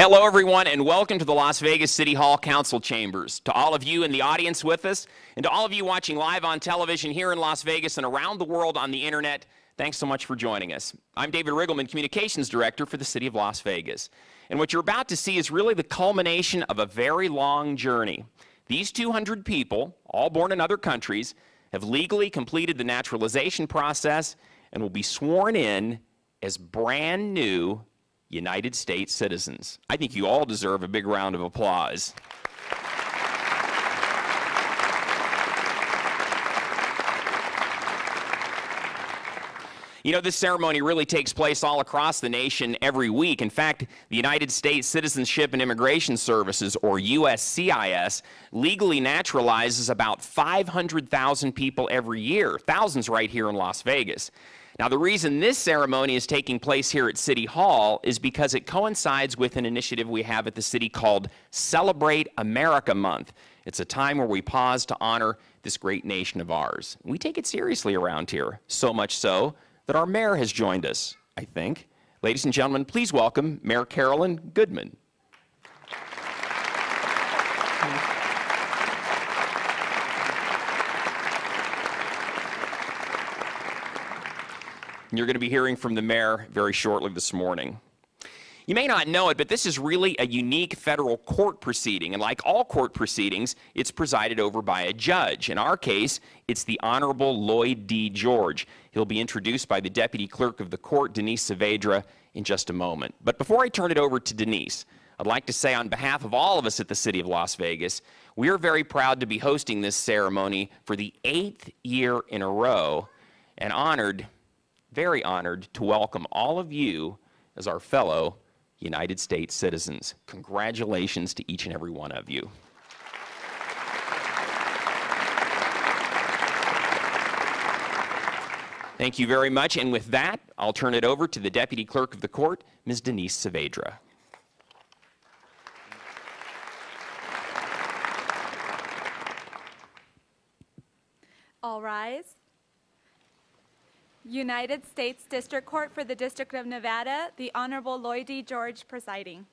Hello, everyone, and welcome to the Las Vegas City Hall Council Chambers. To all of you in the audience with us, and to all of you watching live on television here in Las Vegas and around the world on the internet, thanks so much for joining us. I'm David Riggleman, Communications Director for the City of Las Vegas. And what you're about to see is really the culmination of a very long journey. These 200 people, all born in other countries, have legally completed the naturalization process and will be sworn in as brand new United States citizens. I think you all deserve a big round of applause. You know, this ceremony really takes place all across the nation every week. In fact, the United States Citizenship and Immigration Services, or USCIS, legally naturalizes about 500,000 people every year, thousands right here in Las Vegas. Now, the reason this ceremony is taking place here at City Hall is because it coincides with an initiative we have at the city called Celebrate America Month. It's a time where we pause to honor this great nation of ours. We take it seriously around here, so much so that our mayor has joined us, I think. Ladies and gentlemen, please welcome Mayor Carolyn Goodman. You're going to be hearing from the mayor very shortly this morning. You may not know it, but this is really a unique federal court proceeding, and like all court proceedings, it's presided over by a judge. In our case, it's the Honorable Lloyd D. George. He'll be introduced by the Deputy Clerk of the Court, Denise Saavedra, in just a moment. But before I turn it over to Denise, I'd like to say on behalf of all of us at the City of Las Vegas, we are very proud to be hosting this ceremony for the 8th year in a row, and honored, very honored, to welcome all of you as our fellow United States citizens. Congratulations to each and every one of you. Thank you very much, and with that, I'll turn it over to the Deputy Clerk of the Court, Ms. Denise Saavedra. All rise. United States District Court for the District of Nevada, the Honorable Lloyd D. George presiding.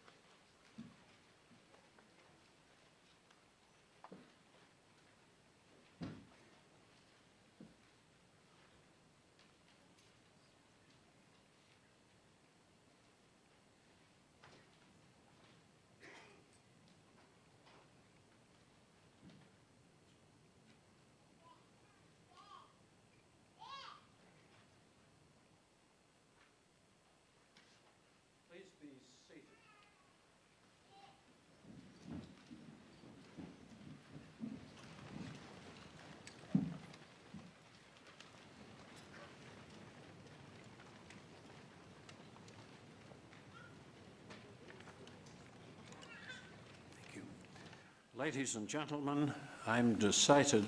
Ladies and gentlemen, I'm decidedly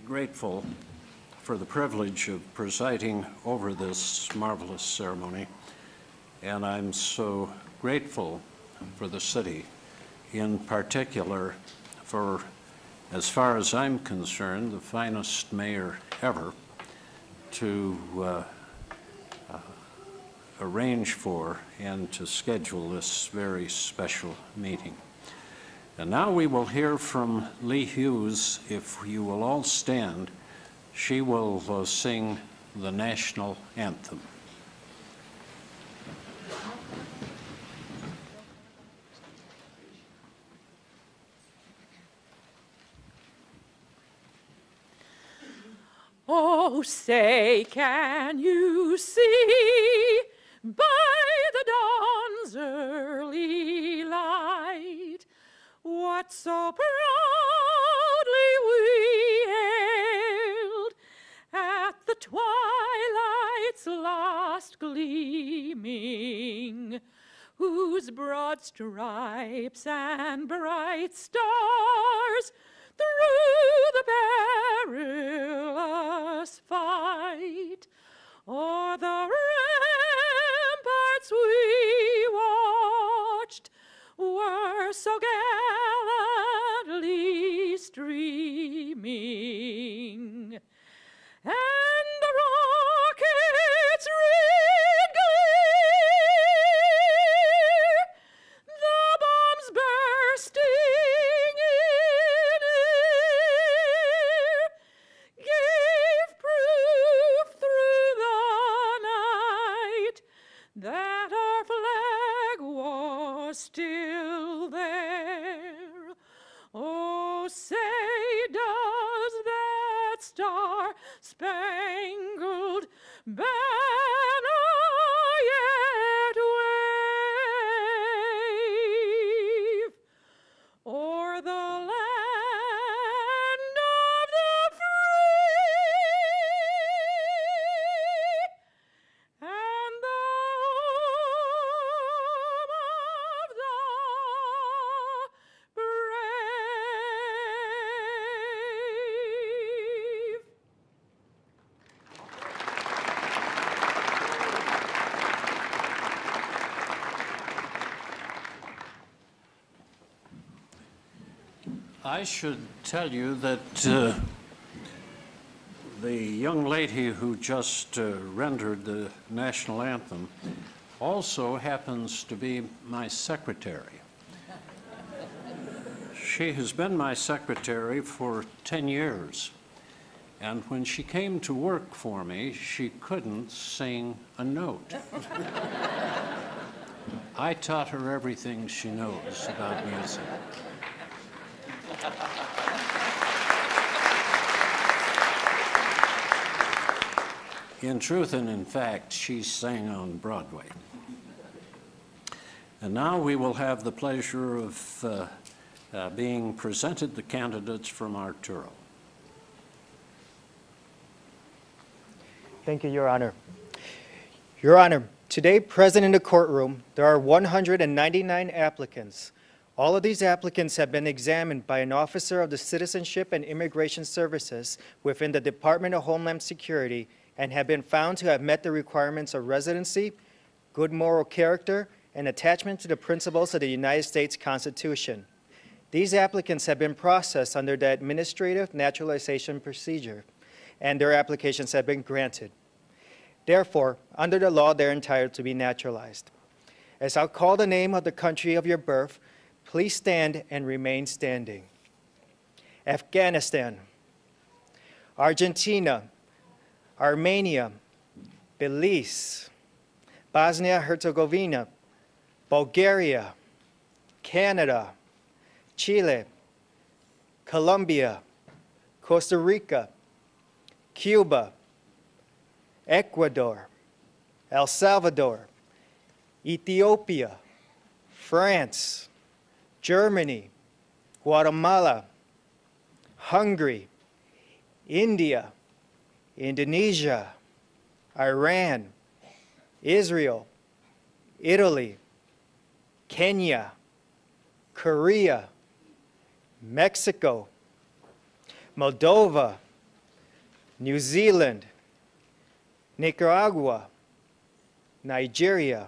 grateful for the privilege of presiding over this marvelous ceremony, and I'm so grateful for the city, in particular for, as far as I'm concerned, the finest mayor ever to arrange for and to schedule this very special meeting. And now we will hear from Lee Hughes. If you will all stand, she will sing the national anthem. Oh, say, can you see by the dawn's early light what so proudly we hailed at the twilight's last gleaming, whose broad stripes and bright stars through the perilous fight o'er the ramparts we watched were so gallantly streaming, and the rocket's red glare that our flag was still there. Oh, say does that star-spangled banner yet wave o'er the land of the free and the home of the brave. I should tell you that the young lady who just rendered the national anthem also happens to be my secretary. She has been my secretary for 10 years. And when she came to work for me, she couldn't sing a note. I taught her everything she knows about music. In truth and in fact, she sang on Broadway. And now we will have the pleasure of being presented the candidates from Arturo. Thank you, Your Honor. Your Honor, today present in the courtroom, there are 199 applicants. All of these applicants have been examined by an officer of the Citizenship and Immigration Services within the Department of Homeland Security and have been found to have met the requirements of residency, good moral character, and attachment to the principles of the United States Constitution. These applicants have been processed under the administrative naturalization procedure, and their applications have been granted. Therefore, under the law, they're entitled to be naturalized. As I'll call the name of the country of your birth, please stand and remain standing. Afghanistan, Argentina, Armenia, Belize, Bosnia-Herzegovina, Bulgaria, Canada, Chile, Colombia, Costa Rica, Cuba, Ecuador, El Salvador, Ethiopia, France, Germany, Guatemala, Hungary, India, Indonesia, Iran, Israel, Italy, Kenya, Korea, Mexico, Moldova, New Zealand, Nicaragua, Nigeria,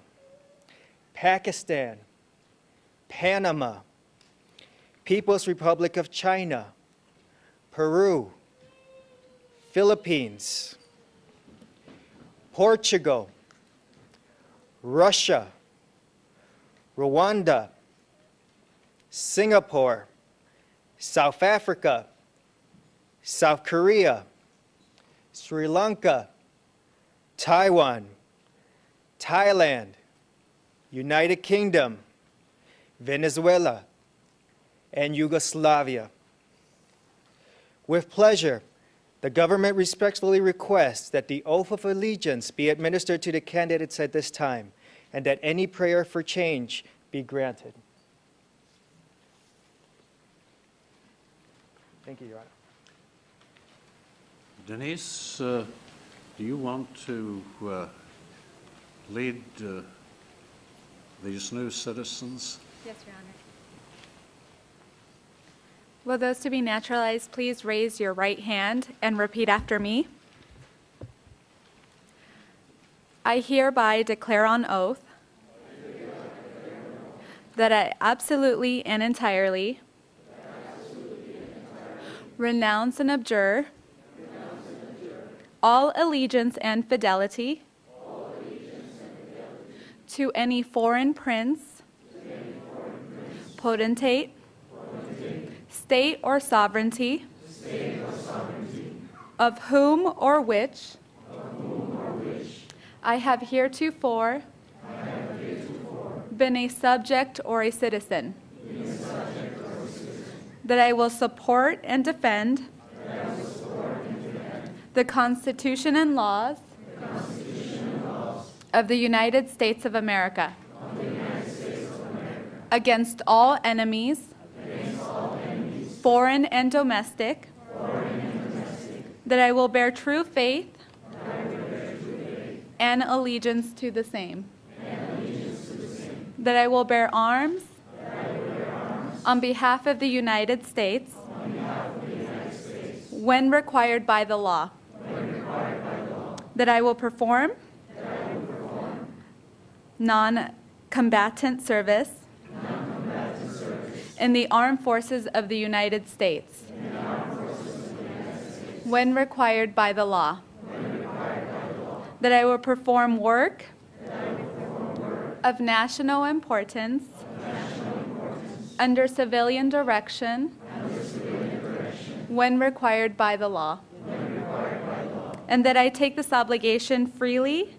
Pakistan, Panama, People's Republic of China, Peru, Philippines, Portugal, Russia, Rwanda, Singapore, South Africa, South Korea, Sri Lanka, Taiwan, Thailand, United Kingdom, Venezuela, and Yugoslavia. With pleasure, the government respectfully requests that the oath of allegiance be administered to the candidates at this time, and that any prayer for change be granted. Thank you, Your Honor. Denise, do you want to lead these new citizens? Yes, Your Honor. Will those to be naturalized please raise your right hand and repeat after me? I hereby declare on oath that I absolutely and entirely renounce and abjure all allegiance and fidelity to any foreign prince, potentate, state or sovereignty, of whom or which I have heretofore been a subject or a citizen, that I will support and defend the Constitution and laws of the United States of America against all enemies, foreign and domestic, that I will bear true faith and allegiance to the same, that I will bear arms on behalf of the United States when required by the law, that I will perform non-combatant service in the armed forces of the United States when required by the law, that I will perform work of national importance under civilian direction when required by the law, and that I take this obligation freely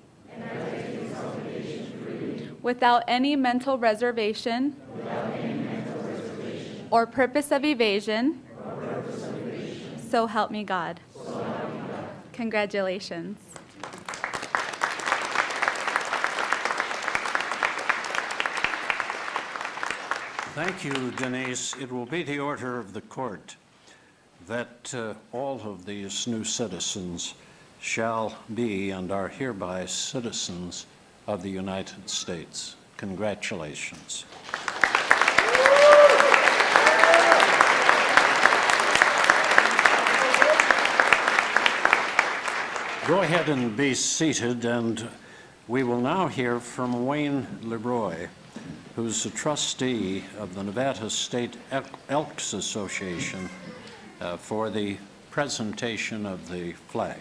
without any mental reservation or purpose of evasion. So help me God. Congratulations. Thank you, Denise. It will be the order of the court that all of these new citizens shall be and are hereby citizens of the United States. Congratulations. Go ahead and be seated, and we will now hear from Wayne Leroy, who's a trustee of the Nevada State Elks Association, for the presentation of the flag.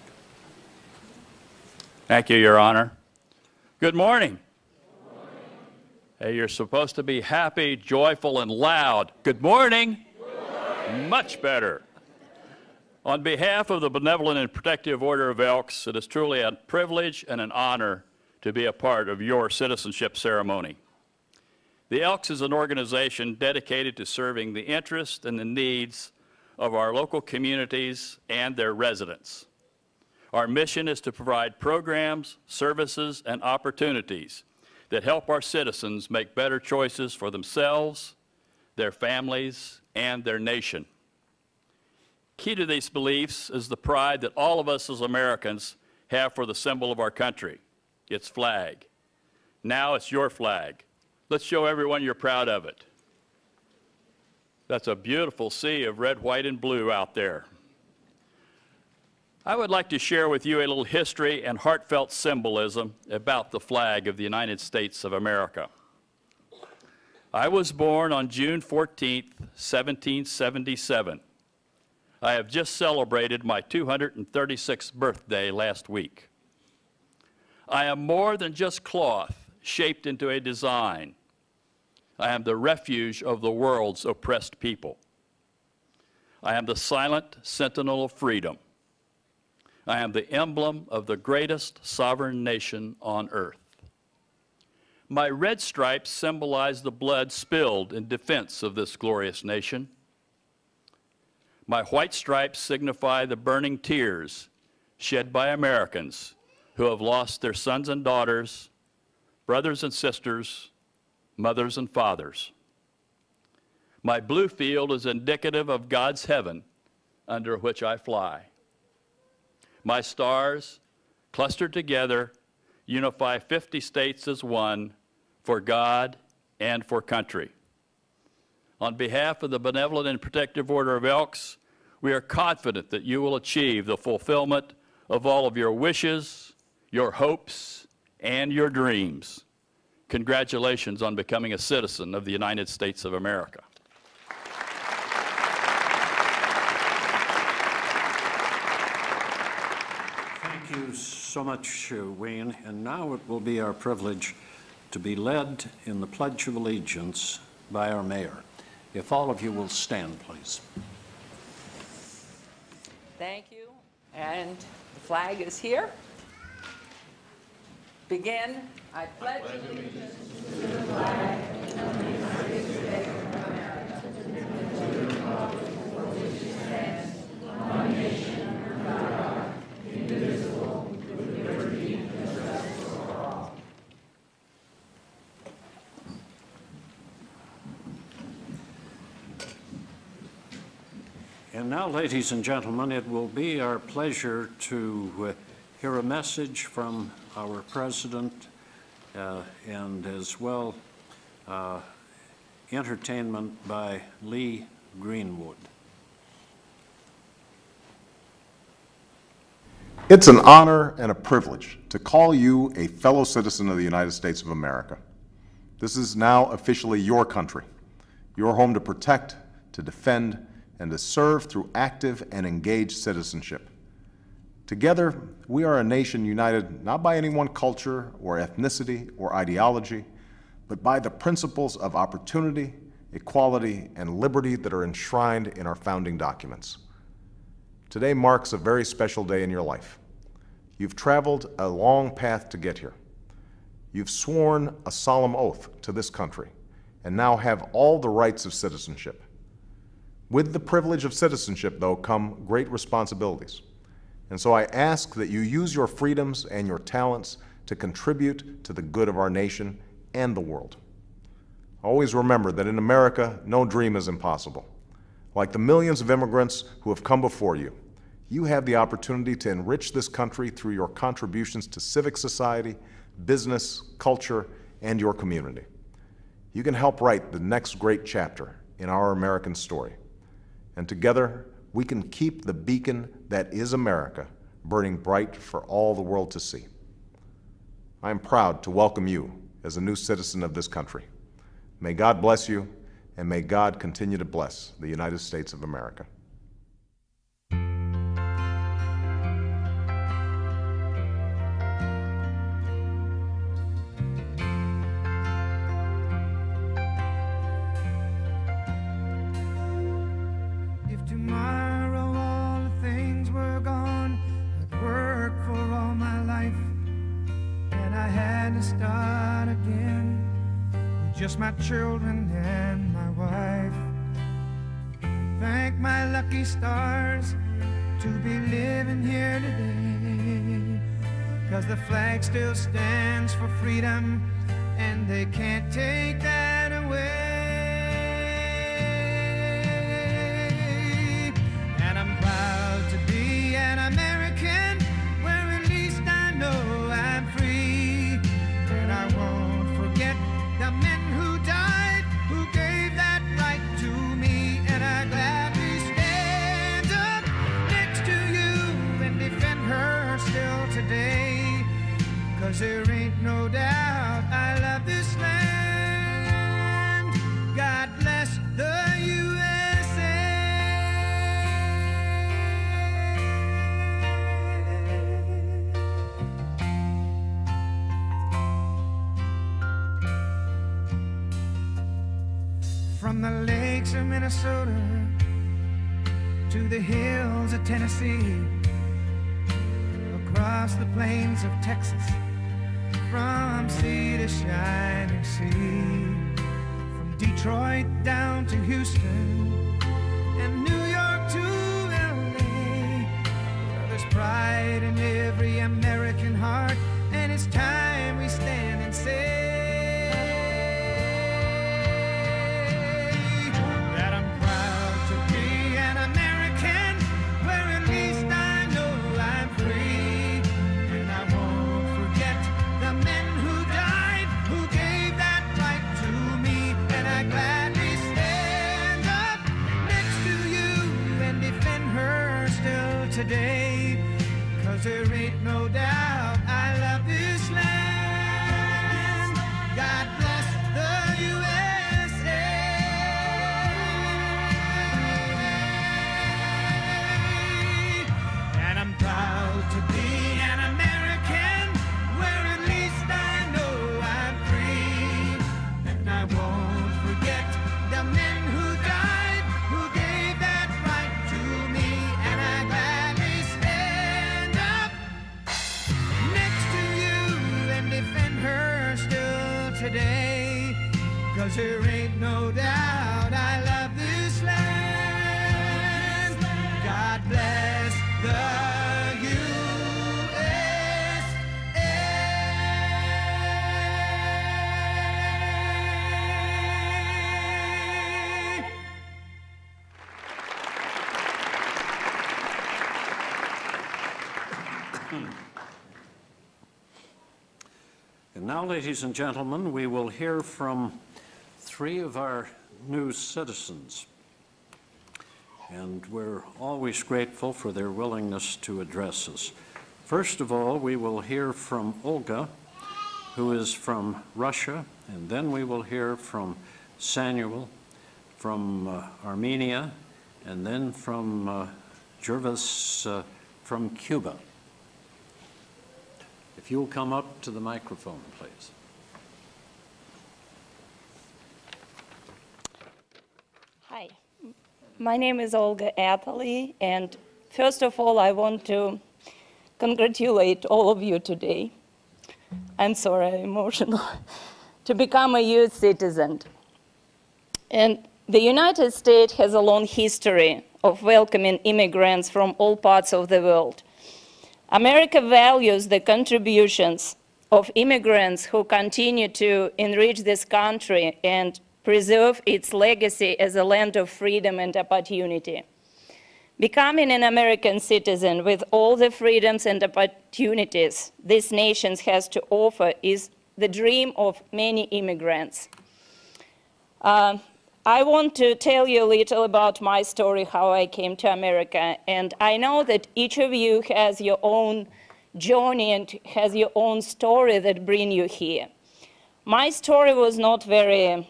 Thank you, Your Honor. Good morning. Hey, you're supposed to be happy, joyful, and loud. Good morning. Much better. On behalf of the Benevolent and Protective Order of Elks, it is truly a privilege and an honor to be a part of your citizenship ceremony. The Elks is an organization dedicated to serving the interests and the needs of our local communities and their residents. Our mission is to provide programs, services, and opportunities that help our citizens make better choices for themselves, their families, and their nation. Key to these beliefs is the pride that all of us as Americans have for the symbol of our country, its flag. Now it's your flag. Let's show everyone you're proud of it. That's a beautiful sea of red, white, and blue out there. I would like to share with you a little history and heartfelt symbolism about the flag of the United States of America. I was born on June 14th, 1777. I have just celebrated my 236th birthday last week. I am more than just cloth shaped into a design. I am the refuge of the world's oppressed people. I am the silent sentinel of freedom. I am the emblem of the greatest sovereign nation on earth. My red stripes symbolize the blood spilled in defense of this glorious nation. My white stripes signify the burning tears shed by Americans who have lost their sons and daughters, brothers and sisters, mothers and fathers. My blue field is indicative of God's heaven under which I fly. My stars, clustered together, unify 50 states as one for God and for country. On behalf of the Benevolent and Protective Order of Elks, we are confident that you will achieve the fulfillment of all of your wishes, your hopes, and your dreams. Congratulations on becoming a citizen of the United States of America. Thank you so much, Wayne. And now it will be our privilege to be led in the Pledge of Allegiance by our mayor. If all of you will stand, please. Thank you. And the flag is here. Begin I pledge allegiance And now, ladies and gentlemen, it will be our pleasure to hear a message from our president and as well entertainment by Lee Greenwood. It's an honor and a privilege to call you a fellow citizen of the United States of America. This is now officially your country, your home to protect, to defend, and to serve through active and engaged citizenship. Together, we are a nation united not by any one culture or ethnicity or ideology, but by the principles of opportunity, equality, and liberty that are enshrined in our founding documents. Today marks a very special day in your life. You've traveled a long path to get here. You've sworn a solemn oath to this country and now have all the rights of citizenship. With the privilege of citizenship, though, come great responsibilities. And so I ask that you use your freedoms and your talents to contribute to the good of our nation and the world. Always remember that in America, no dream is impossible. Like the millions of immigrants who have come before you, you have the opportunity to enrich this country through your contributions to civic society, business, culture, and your community. You can help write the next great chapter in our American story. And together, we can keep the beacon that is America burning bright for all the world to see. I am proud to welcome you as a new citizen of this country. May God bless you, and may God continue to bless the United States of America. Just my children and my wife. Thank my lucky stars to be living here today, 'cause the flag still stands for freedom and they can't take that away. And I'm proud to be an American, where at least I know I'm free. And I won't forget the men who died, who gave that right to me. And I gladly stand up next to you and defend her still today, 'cause there ain't no doubt I love this land. God bless the USA. From the lakes of Minnesota to the hills of Tennessee, across the plains of Texas, from sea to shining sea, from Detroit down to Houston and New York to LA. Well, there's pride in every American heart, and it's time we stand and say that I'm proud to be an American, where at least I know I'm free. And I won't forget the men who died, who gave that right to me. And I gladly stand up next to you and defend her still today, 'cause there ain't no doubt I love this land. God bless the USA. And I'm proud to be an American, where at least I know I'm free. And I won't forget the men who died, who gave that right to me. And I gladly stand up today, 'cause there ain't no doubt I love this land. God bless the And now, ladies and gentlemen, we will hear from 3 of our new citizens. And we're always grateful for their willingness to address us. First of all, we will hear from Olga, who is from Russia, and then we will hear from Samuel from Armenia, and then from Jervis from Cuba. If you'll come up to the microphone, please. Hi, my name is Olga Atherley, and first of all, I want to congratulate all of you today. I'm sorry, I'm emotional. To become a U.S. citizen. And the United States has a long history of welcoming immigrants from all parts of the world. America values the contributions of immigrants who continue to enrich this country and preserve its legacy as a land of freedom and opportunity. Becoming an American citizen with all the freedoms and opportunities this nation has to offer is the dream of many immigrants. I want to tell you a little about my story, how I came to America. And I know that each of you has your own journey and has your own story that bring you here. My story was not very,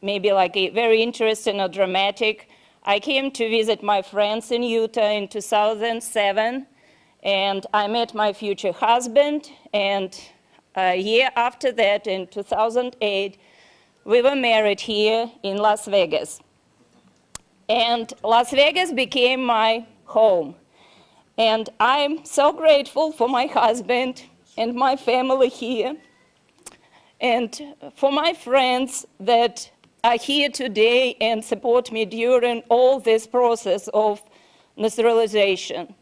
maybe like very interesting or dramatic. I came to visit my friends in Utah in 2007, and I met my future husband. And a year after that, in 2008, we were married here in Las Vegas. And Las Vegas became my home. And I'm so grateful for my husband and my family here, and for my friends that are here today and support me during all this process of naturalization.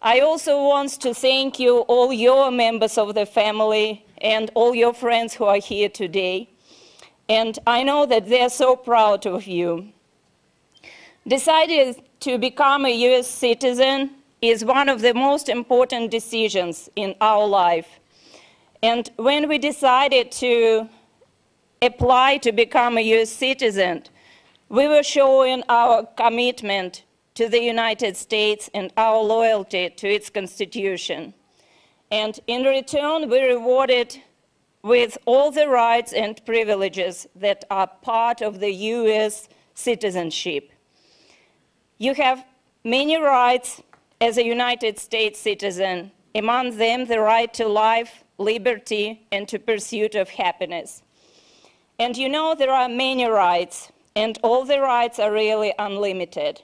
I also want to thank you, all your members of the family and all your friends who are here today. And I know that they're so proud of you. Deciding to become a U.S. citizen is one of the most important decisions in our life. And when we decided to apply to become a U.S. citizen, we were showing our commitment to the United States and our loyalty to its Constitution. And in return, we rewarded with all the rights and privileges that are part of the U.S. citizenship. You have many rights as a United States citizen, among them the right to life, liberty, and to pursuit of happiness. And you know there are many rights, and all the rights are really unlimited.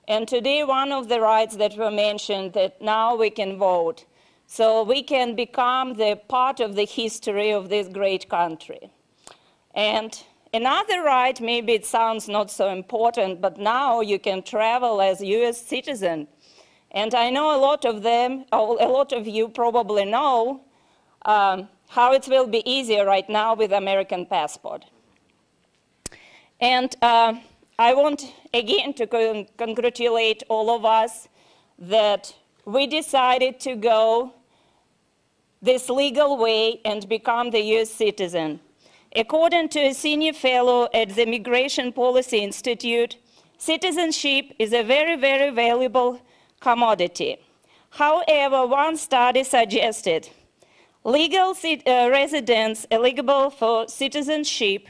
And today, one of the rights that were mentioned, that now we can vote. So we can become the part of the history of this great country. And another right, maybe it sounds not so important, but now you can travel as U.S. citizen. And I know a lot of them, a lot of you probably know how it will be easier right now with American passport. And I want again to congratulate all of us that we decided to go this legal way and become the U.S. citizen. According to a senior fellow at the Migration Policy Institute, citizenship is a very, very valuable commodity. However, one study suggested legal residents eligible for citizenship,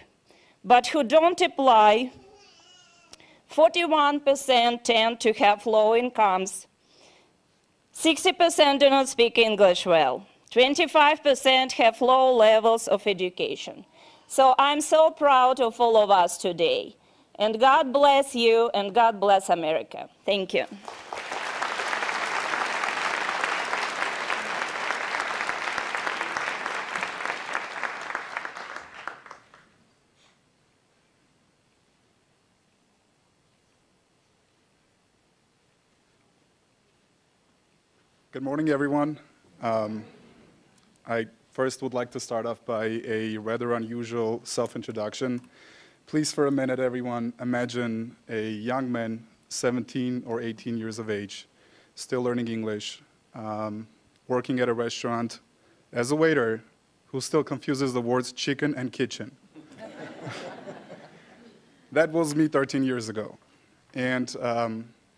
but who don't apply, 41% tend to have low incomes, 60% do not speak English well, 25% have low levels of education. So I'm so proud of all of us today. And God bless you, and God bless America. Thank you. Good morning, everyone. I first would like to start off by a rather unusual self-introduction. Please, for a minute, everyone, imagine a young man, 17 or 18 years of age, still learning English, working at a restaurant as a waiter, who still confuses the words chicken and kitchen. That was me 13 years ago. And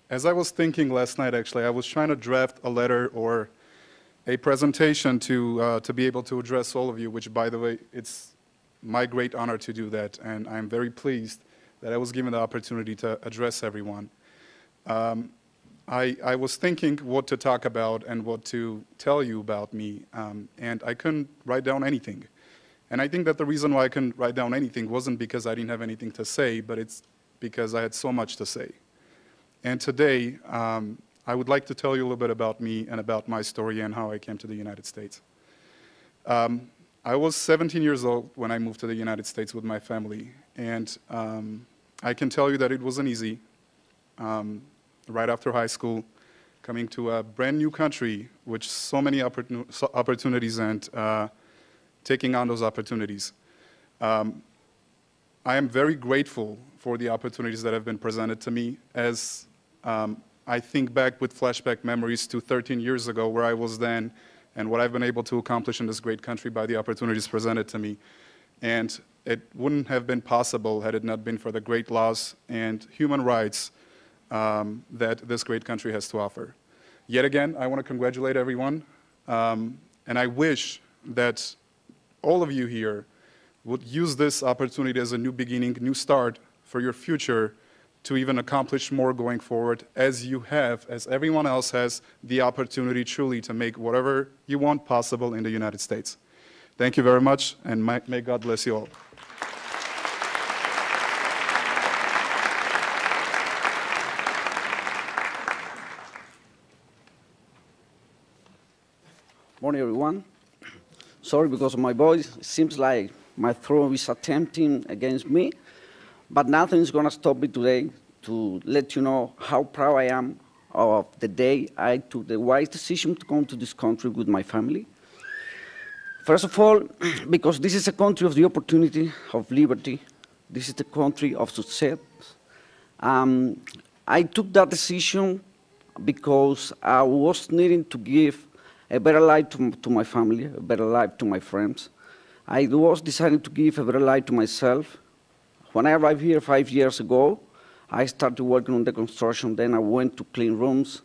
as I was thinking last night, actually, I was trying to draft a letter or a presentation to be able to address all of you, which, by the way, it's my great honor to do that, and I'm very pleased that I was given the opportunity to address everyone. I was thinking what to talk about and what to tell you about me, and I couldn't write down anything. And I think that the reason why I couldn't write down anything wasn't because I didn't have anything to say, but it's because I had so much to say. And today, I would like to tell you a little bit about me and about my story and how I came to the United States. I was 17 years old when I moved to the United States with my family, and I can tell you that it wasn't easy. Right after high school, coming to a brand new country, with so many opportunities and taking on those opportunities. I am very grateful for the opportunities that have been presented to me as I think back with flashback memories to 13 years ago where I was then and what I've been able to accomplish in this great country by the opportunities presented to me. And it wouldn't have been possible had it not been for the great laws and human rights that this great country has to offer. Yet again, I want to congratulate everyone, and I wish that all of you here would use this opportunity as a new beginning, new start for your future to even accomplish more going forward, as you have, as everyone else has, the opportunity truly to make whatever you want possible in the United States. Thank you very much, and may God bless you all. Morning, everyone. Sorry because of my voice. It seems like my throat is attempting against me, but nothing is going to stop me today to let you know how proud I am of the day I took the wise decision to come to this country with my family. First of all, because this is a country of the opportunity, of liberty. This is the country of success. I took that decision because I was needing to give a better life to my family, a better life to my friends. I was deciding to give a better life to myself. When I arrived here 5 years ago, I started working on the construction. Then I went to clean rooms.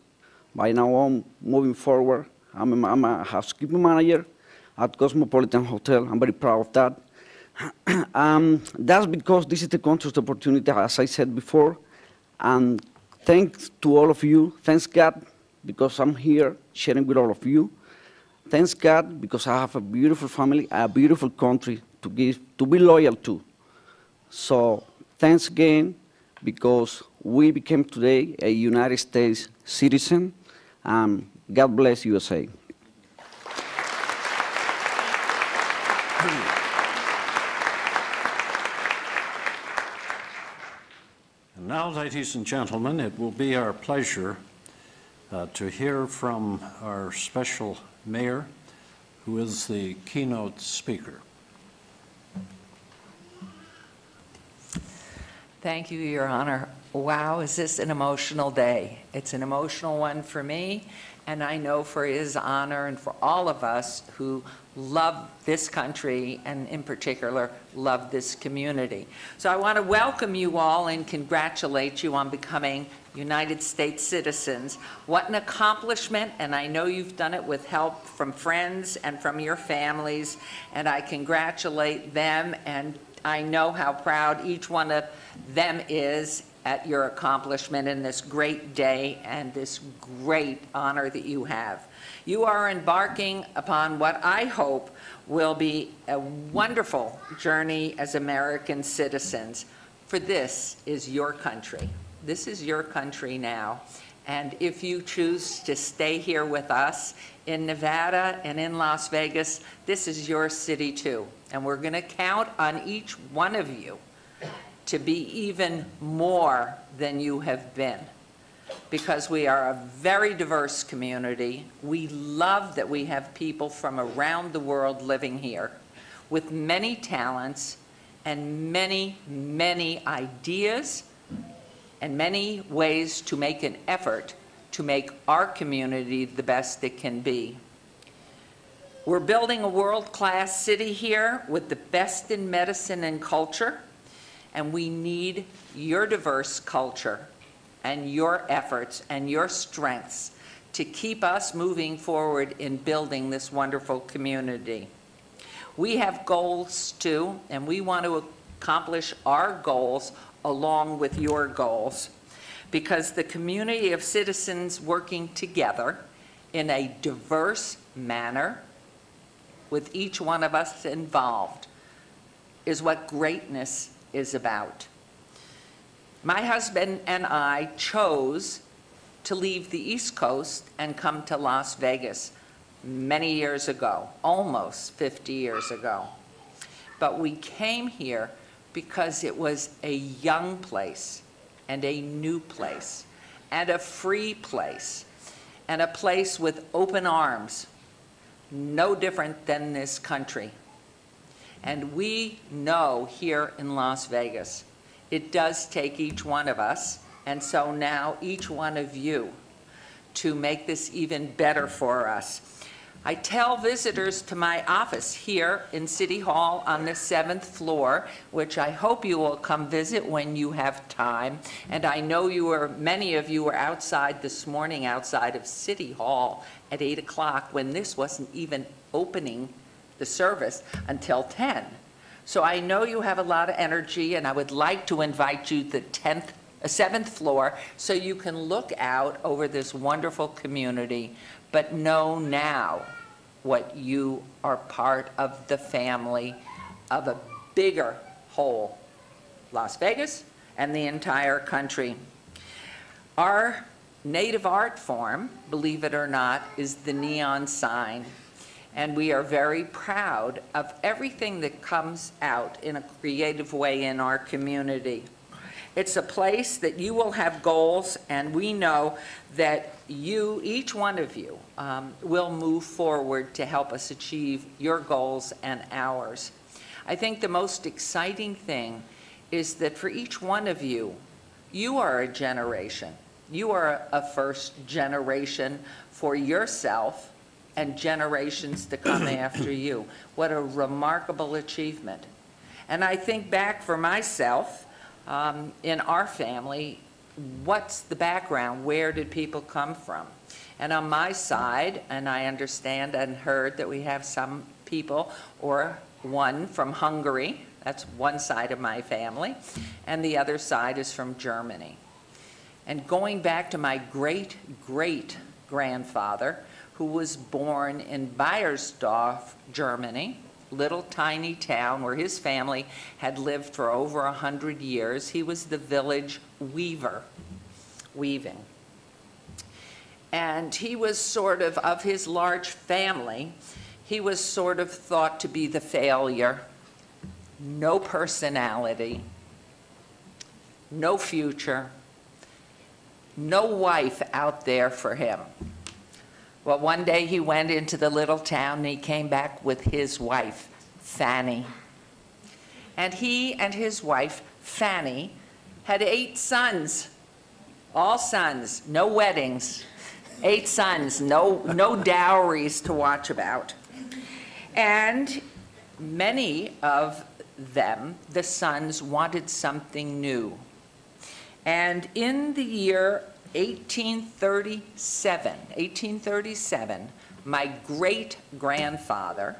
By now on, moving forward, I'm a housekeeping manager at Cosmopolitan Hotel. I'm very proud of that. That's because this is the country's opportunity, as I said before. And thanks to all of you. Thanks God, because I'm here sharing with all of you. Thanks God, because I have a beautiful family, a beautiful country to be loyal to. So thanks again, because we became today a United States citizen. God bless USA. And now, ladies and gentlemen, it will be our pleasure to hear from our special mayor, who is the keynote speaker. Thank you, Your Honor. Wow, is this an emotional day? It's an emotional one for me, and I know for His Honor and for all of us who love this country and in particular love this community. So I want to welcome you all and congratulate you on becoming United States citizens. What an accomplishment, and I know you've done it with help from friends and from your families, and I congratulate them, and I know how proud each one of them is at your accomplishment in this great day and this great honor that you have. You are embarking upon what I hope will be a wonderful journey as American citizens, for this is your country. This is your country now. And if you choose to stay here with us in Nevada and in Las Vegas, this is your city too. And we're going to count on each one of you to be even more than you have been. because we are a very diverse community. We love that we have people from around the world living here with many talents and many, many ideas and many ways to make an effort to make our community the best it can be. We're building a world-class city here with the best in medicine and culture, and we need your diverse culture and your efforts and your strengths to keep us moving forward in building this wonderful community. We have goals too, and we want to accomplish our goals along with your goals, because the community of citizens working together in a diverse manner with each one of us involved is what greatness is about. My husband and I chose to leave the East Coast and come to Las Vegas many years ago, almost 50 years ago. But we came here because it was a young place and a new place and a free place and a place with open arms, no different than this country. And we know here in Las Vegas, it does take each one of us, and so now each one of you, to make this even better for us. I tell visitors to my office here in City Hall on the 7th floor, which I hope you will come visit when you have time. And I know many of you were outside this morning, outside of City Hall at 8 o'clock when this wasn't even opening the service until 10. So I know you have a lot of energy, and I would like to invite you to the 7th floor so you can look out over this wonderful community, but know now what you are part of the family of a bigger whole, Las Vegas and the entire country. Our native art form, believe it or not, is the neon sign. And we are very proud of everything that comes out in a creative way in our community. It's a place that you will have goals, and we know that you, each one of you, will move forward to help us achieve your goals and ours. I think the most exciting thing is that for each one of you, you are a generation. You are a first generation for yourself and generations to come after you. What a remarkable achievement. And I think back for myself, in our family, what's the background? Where did people come from? And on my side, and I understand and heard that we have some people, or one from Hungary, that's one side of my family, and the other side is from Germany. And going back to my great-great-grandfather, who was born in Beiersdorf, Germany, little tiny town where his family had lived for over 100 years. He was the village weaver, weaving. And he was sort of his large family, he was sort of thought to be the failure, no personality, no future, no wife out there for him. Well, one day he went into the little town and he came back with his wife, Fanny. And he and his wife, Fanny, had 8 sons, all sons, no weddings, 8 sons, no dowries to watch about. And many of them, the sons, wanted something new. And in the year 1837, my great-grandfather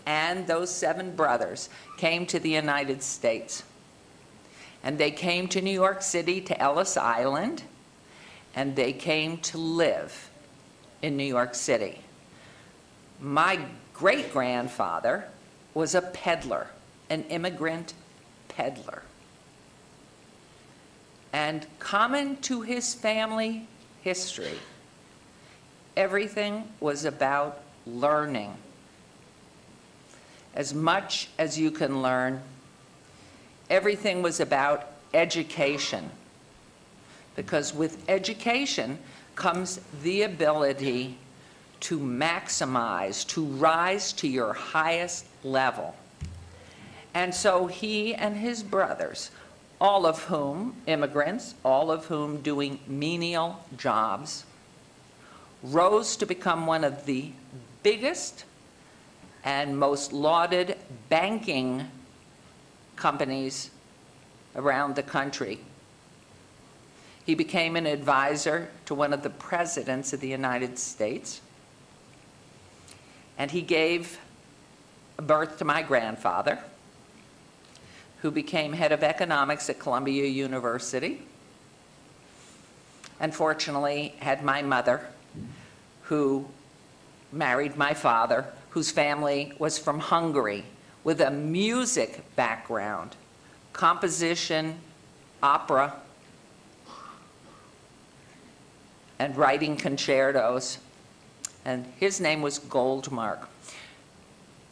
and those 7 brothers came to the United States. And they came to New York City, to Ellis Island, and they came to live in New York City. My great-grandfather was a peddler, an immigrant peddler. And common to his family history, everything was about learning. As much as you can learn, everything was about education. because with education comes the ability to maximize, to rise to your highest level. And so he and his brothers, all of whom immigrants, all of whom doing menial jobs, rose to become one of the biggest and most lauded banking companies around the country. He became an advisor to one of the presidents of the United States, and he gave birth to my grandfather, who became head of economics at Columbia University, and fortunately had my mother, who married my father, whose family was from Hungary, with a music background, composition, opera, and writing concertos, and his name was Goldmark.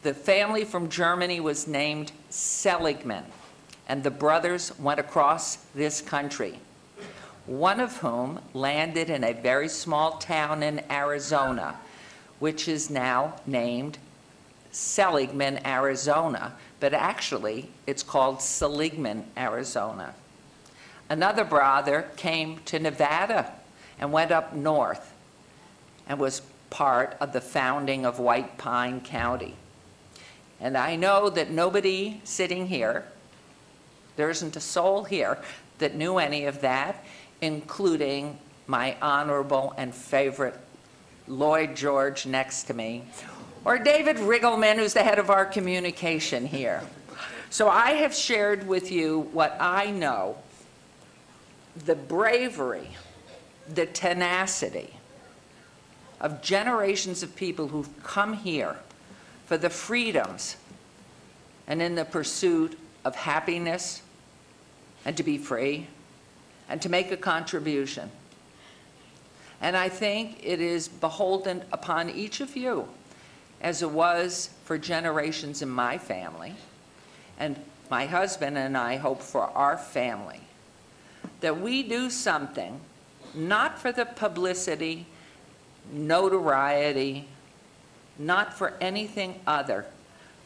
The family from Germany was named Seligman, and the brothers went across this country, one of whom landed in a very small town in Arizona, which is now named Seligman, Arizona, but actually it's called Seligman, Arizona. Another brother came to Nevada and went up north and was part of the founding of White Pine County. And I know that nobody sitting here, there isn't a soul here that knew any of that, including my honorable and favorite Lloyd George next to me, or David Riggleman, who's the head of our communication here. So I have shared with you what I know, the bravery, the tenacity of generations of people who've come here for the freedoms and in the pursuit of happiness and to be free and to make a contribution. And I think it is beholden upon each of you, as it was for generations in my family, and my husband and I hope for our family, that we do something not for the publicity, notoriety, not for anything other,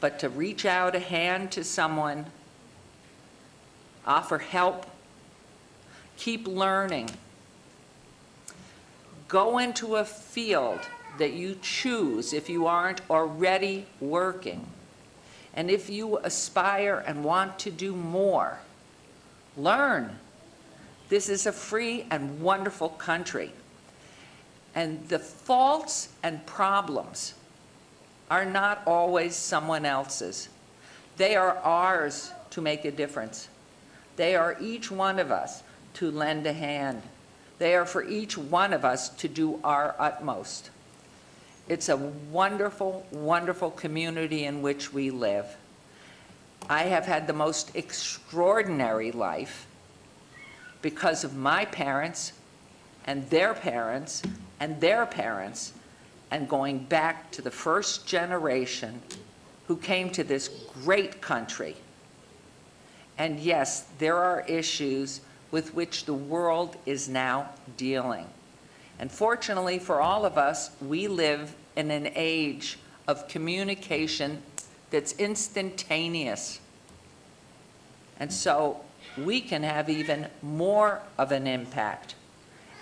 but to reach out a hand to someone, offer help, keep learning, go into a field that you choose if you aren't already working. And if you aspire and want to do more, learn. This is a free and wonderful country. And the faults and problems are not always someone else's. They are ours to make a difference. They are each one of us to lend a hand. They are for each one of us to do our utmost. It's a wonderful, wonderful community in which we live. I have had the most extraordinary life because of my parents and their parents and their parents, and going back to the first generation who came to this great country. And yes, there are issues with which the world is now dealing. And fortunately for all of us, we live in an age of communication that's instantaneous. And so we can have even more of an impact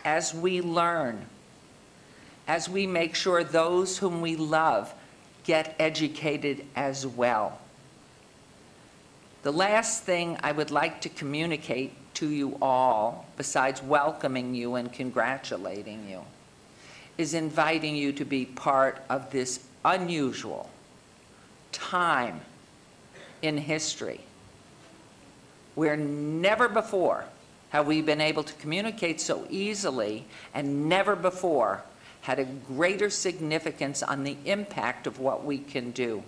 as we learn, as we make sure those whom we love get educated as well. The last thing I would like to communicate to you all, besides welcoming you and congratulating you, is inviting you to be part of this unusual time in history where never before have we been able to communicate so easily, and never before had a greater significance on the impact of what we can do.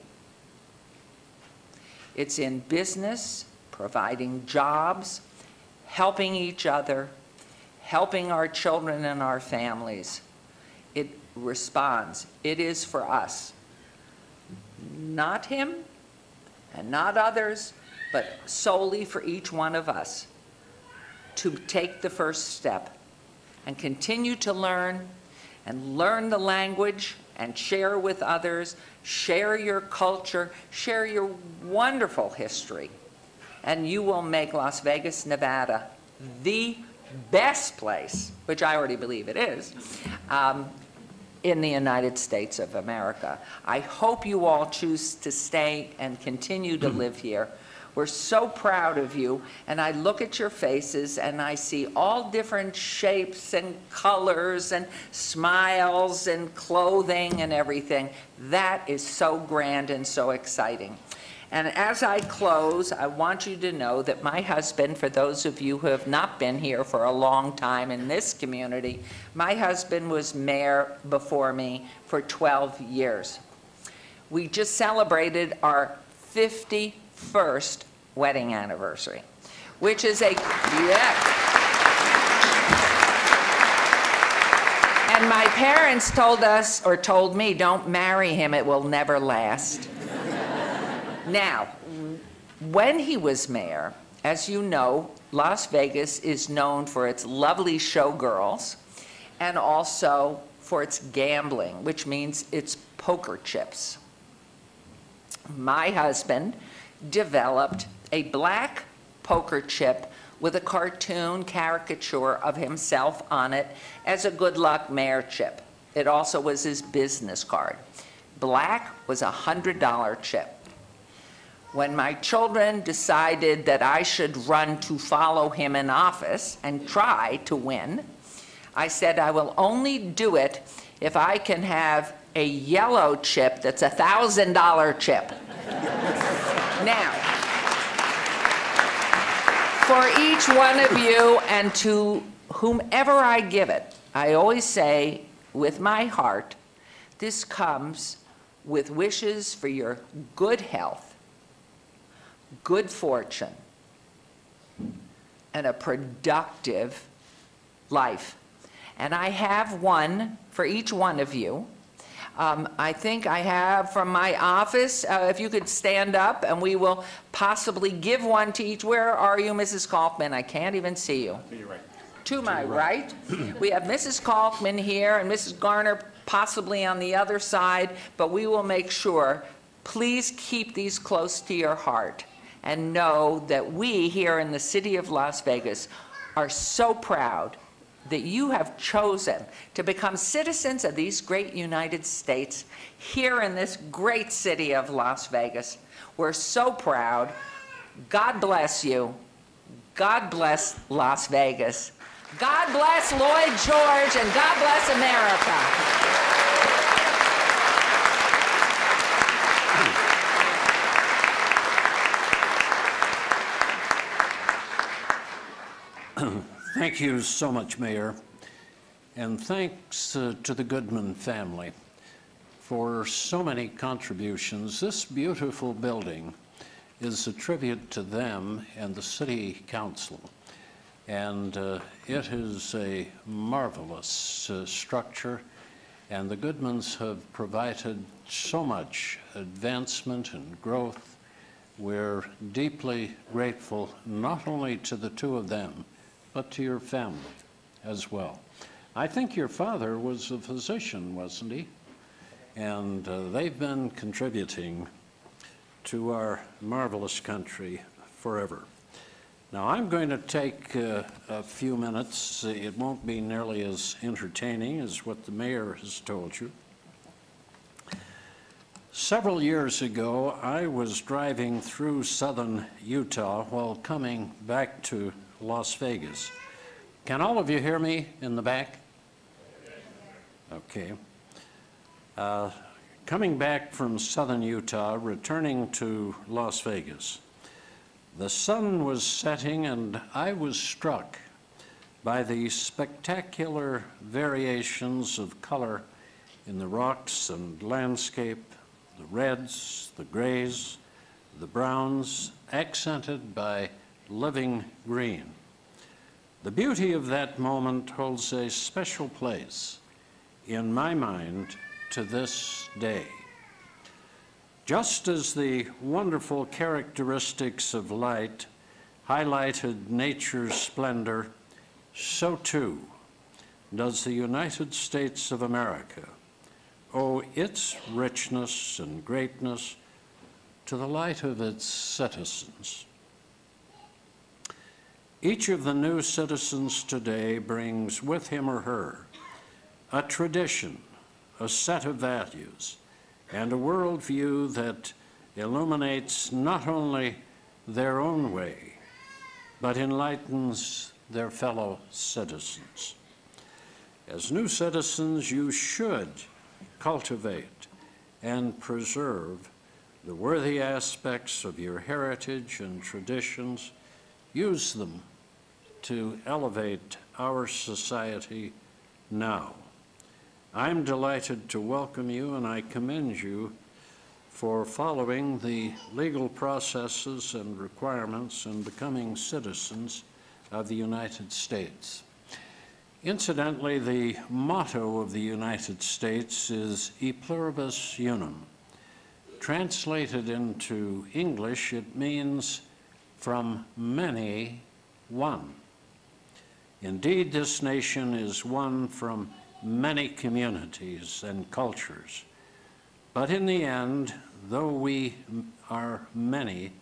It's in business, providing jobs, helping each other, helping our children and our families. It responds. It is for us. Not him and not others, but solely for each one of us. to take the first step and continue to learn and learn the language and share with others, share your culture, share your wonderful history, and you will make Las Vegas, Nevada the best place, which I already believe it is, in the United States of America. I hope you all choose to stay and continue to live here. We're so proud of you, and I look at your faces and I see all different shapes and colors and smiles and clothing and everything. That is so grand and so exciting. And as I close, I want you to know that my husband, for those of you who have not been here for a long time in this community, my husband was mayor before me for 12 years. We just celebrated our 51st wedding anniversary, which is and my parents told us, or told me, don't marry him, it will never last. Now, when he was mayor, as you know, Las Vegas is known for its lovely showgirls and also for its gambling, which means its poker chips. My husband developed a black poker chip with a cartoon caricature of himself on it as a good luck mayor chip. It also was his business card. Black was a $100 chip. When my children decided that I should run to follow him in office and try to win, I said I will only do it if I can have a yellow chip that's a $1,000 chip. Now, for each one of you and to whomever I give it, I always say with my heart, this comes with wishes for your good health, good fortune, and a productive life. And I have one for each one of you. I think I have from my office, if you could stand up, and we will possibly give one to each. Where are you, Mrs. Kalkman? I can't even see you. To your right. To my right. We have Mrs. Kalkman here and Mrs. Garner possibly on the other side, but we will make sure. Please keep these close to your heart and know that we here in the city of Las Vegas are so proud that you have chosen to become citizens of these great United States here in this great city of Las Vegas. We're so proud. God bless you. God bless Las Vegas. God bless Lloyd George, and God bless America. Thank you so much, Mayor, and thanks to the Goodman family for so many contributions. This beautiful building is a tribute to them and the City Council, and it is a marvelous structure, and the Goodmans have provided so much advancement and growth. We're deeply grateful not only to the two of them, but to your family as well. I think your father was a physician, wasn't he? And they've been contributing to our marvelous country forever. Now, I'm going to take a few minutes. It won't be nearly as entertaining as what the mayor has told you. Several years ago, I was driving through southern Utah while coming back to Las Vegas. Can all of you hear me in the back? Okay. Coming back from southern Utah, returning to Las Vegas. The sun was setting and I was struck by the spectacular variations of color in the rocks and landscape, the reds, the grays, the browns, accented by living green. The beauty of that moment holds a special place in my mind to this day. Just as the wonderful characteristics of light highlighted nature's splendor, so too does the United States of America owe its richness and greatness to the light of its citizens. Each of the new citizens today brings with him or her a tradition, a set of values, and a worldview that illuminates not only their own way, but enlightens their fellow citizens. As new citizens, you should cultivate and preserve the worthy aspects of your heritage and traditions. Use them to elevate our society now. I'm delighted to welcome you, and I commend you for following the legal processes and requirements and becoming citizens of the United States. Incidentally, the motto of the United States is E pluribus unum. Translated into English, it means from many, one. Indeed, this nation is one from many communities and cultures. But in the end, though we are many,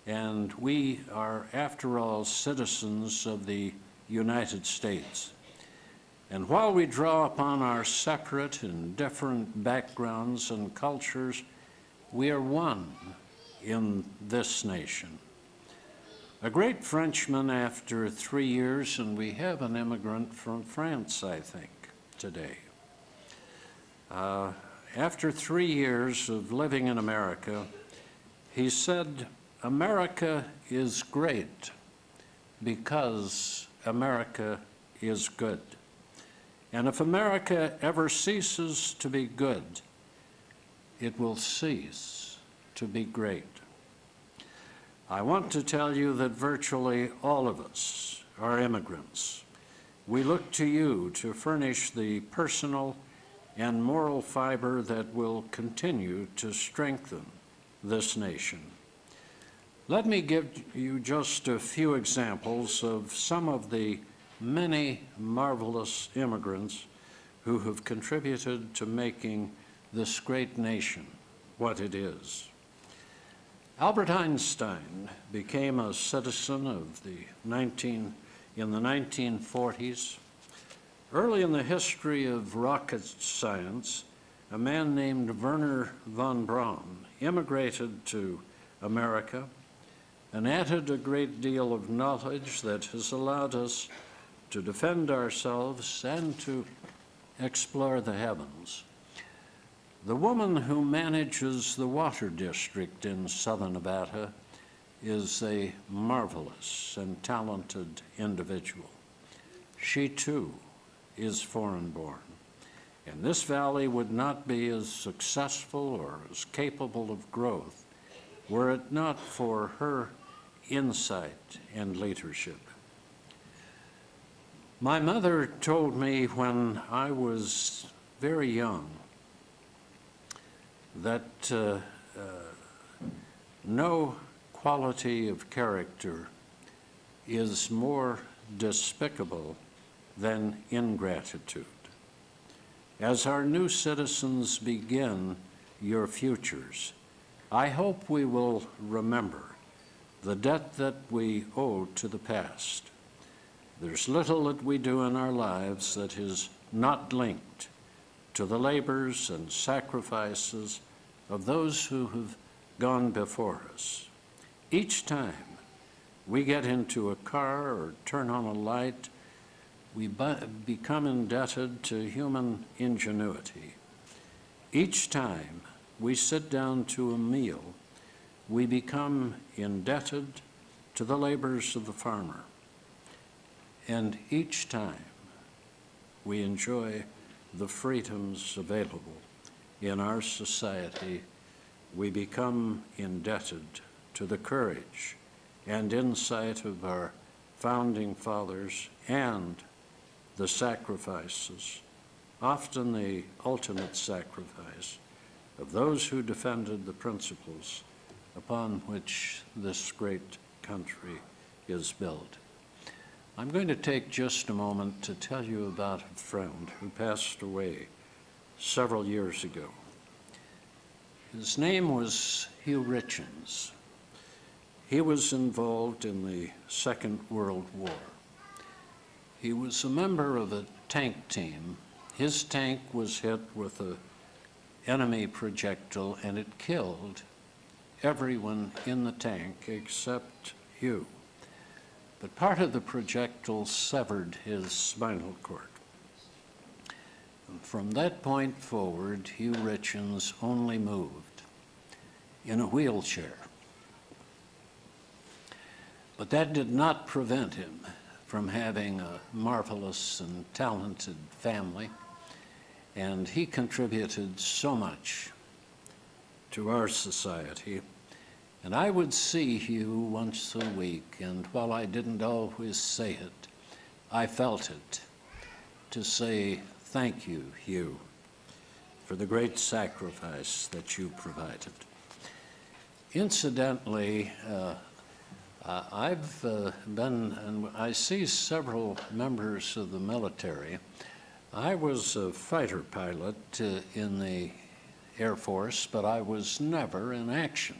and we are, after all, citizens of the United States, and while we draw upon our separate and different backgrounds and cultures, we are one in this nation. A great Frenchman, after 3 years, and we have an immigrant from France, I think, today. After 3 years of living in America, he said, "America is great because America is good. And if America ever ceases to be good, it will cease to be great." I want to tell you that virtually all of us are immigrants. We look to you to furnish the personal and moral fiber that will continue to strengthen this nation. Let me give you just a few examples of some of the many marvelous immigrants who have contributed to making this great nation what it is. Albert Einstein became a citizen of in the 1940s. Early in the history of rocket science, a man named Wernher von Braun immigrated to America and added a great deal of knowledge that has allowed us to defend ourselves and to explore the heavens. The woman who manages the water district in southern Nevada is a marvelous and talented individual. She too is foreign-born, and this valley would not be as successful or as capable of growth were it not for her insight and leadership. My mother told me when I was very young that no quality of character is more despicable than ingratitude. As our new citizens begin your futures, I hope we will remember the debt that we owe to the past. There's little that we do in our lives that is not linked to the labors and sacrifices of those who have gone before us. Each time we get into a car or turn on a light, we become indebted to human ingenuity. Each time we sit down to a meal, we become indebted to the labors of the farmer. And each time we enjoy the freedoms available in our society, we become indebted to the courage and insight of our founding fathers and the sacrifices, often the ultimate sacrifice, of those who defended the principles upon which this great country is built. I'm going to take just a moment to tell you about a friend who passed away several years ago. His name was Hugh Richens. He was involved in the Second World War. He was a member of a tank team. His tank was hit with an enemy projectile and it killed everyone in the tank except Hugh. But part of the projectile severed his spinal cord. And from that point forward, Hugh Richens only moved in a wheelchair. But that did not prevent him from having a marvelous and talented family, and he contributed so much to our society. And I would see Hugh once a week, and while I didn't always say it, I felt it, to say thank you, Hugh, for the great sacrifice that you provided. Incidentally, I've been, and I see several members of the military. I was a fighter pilot in the Air Force, but I was never in action.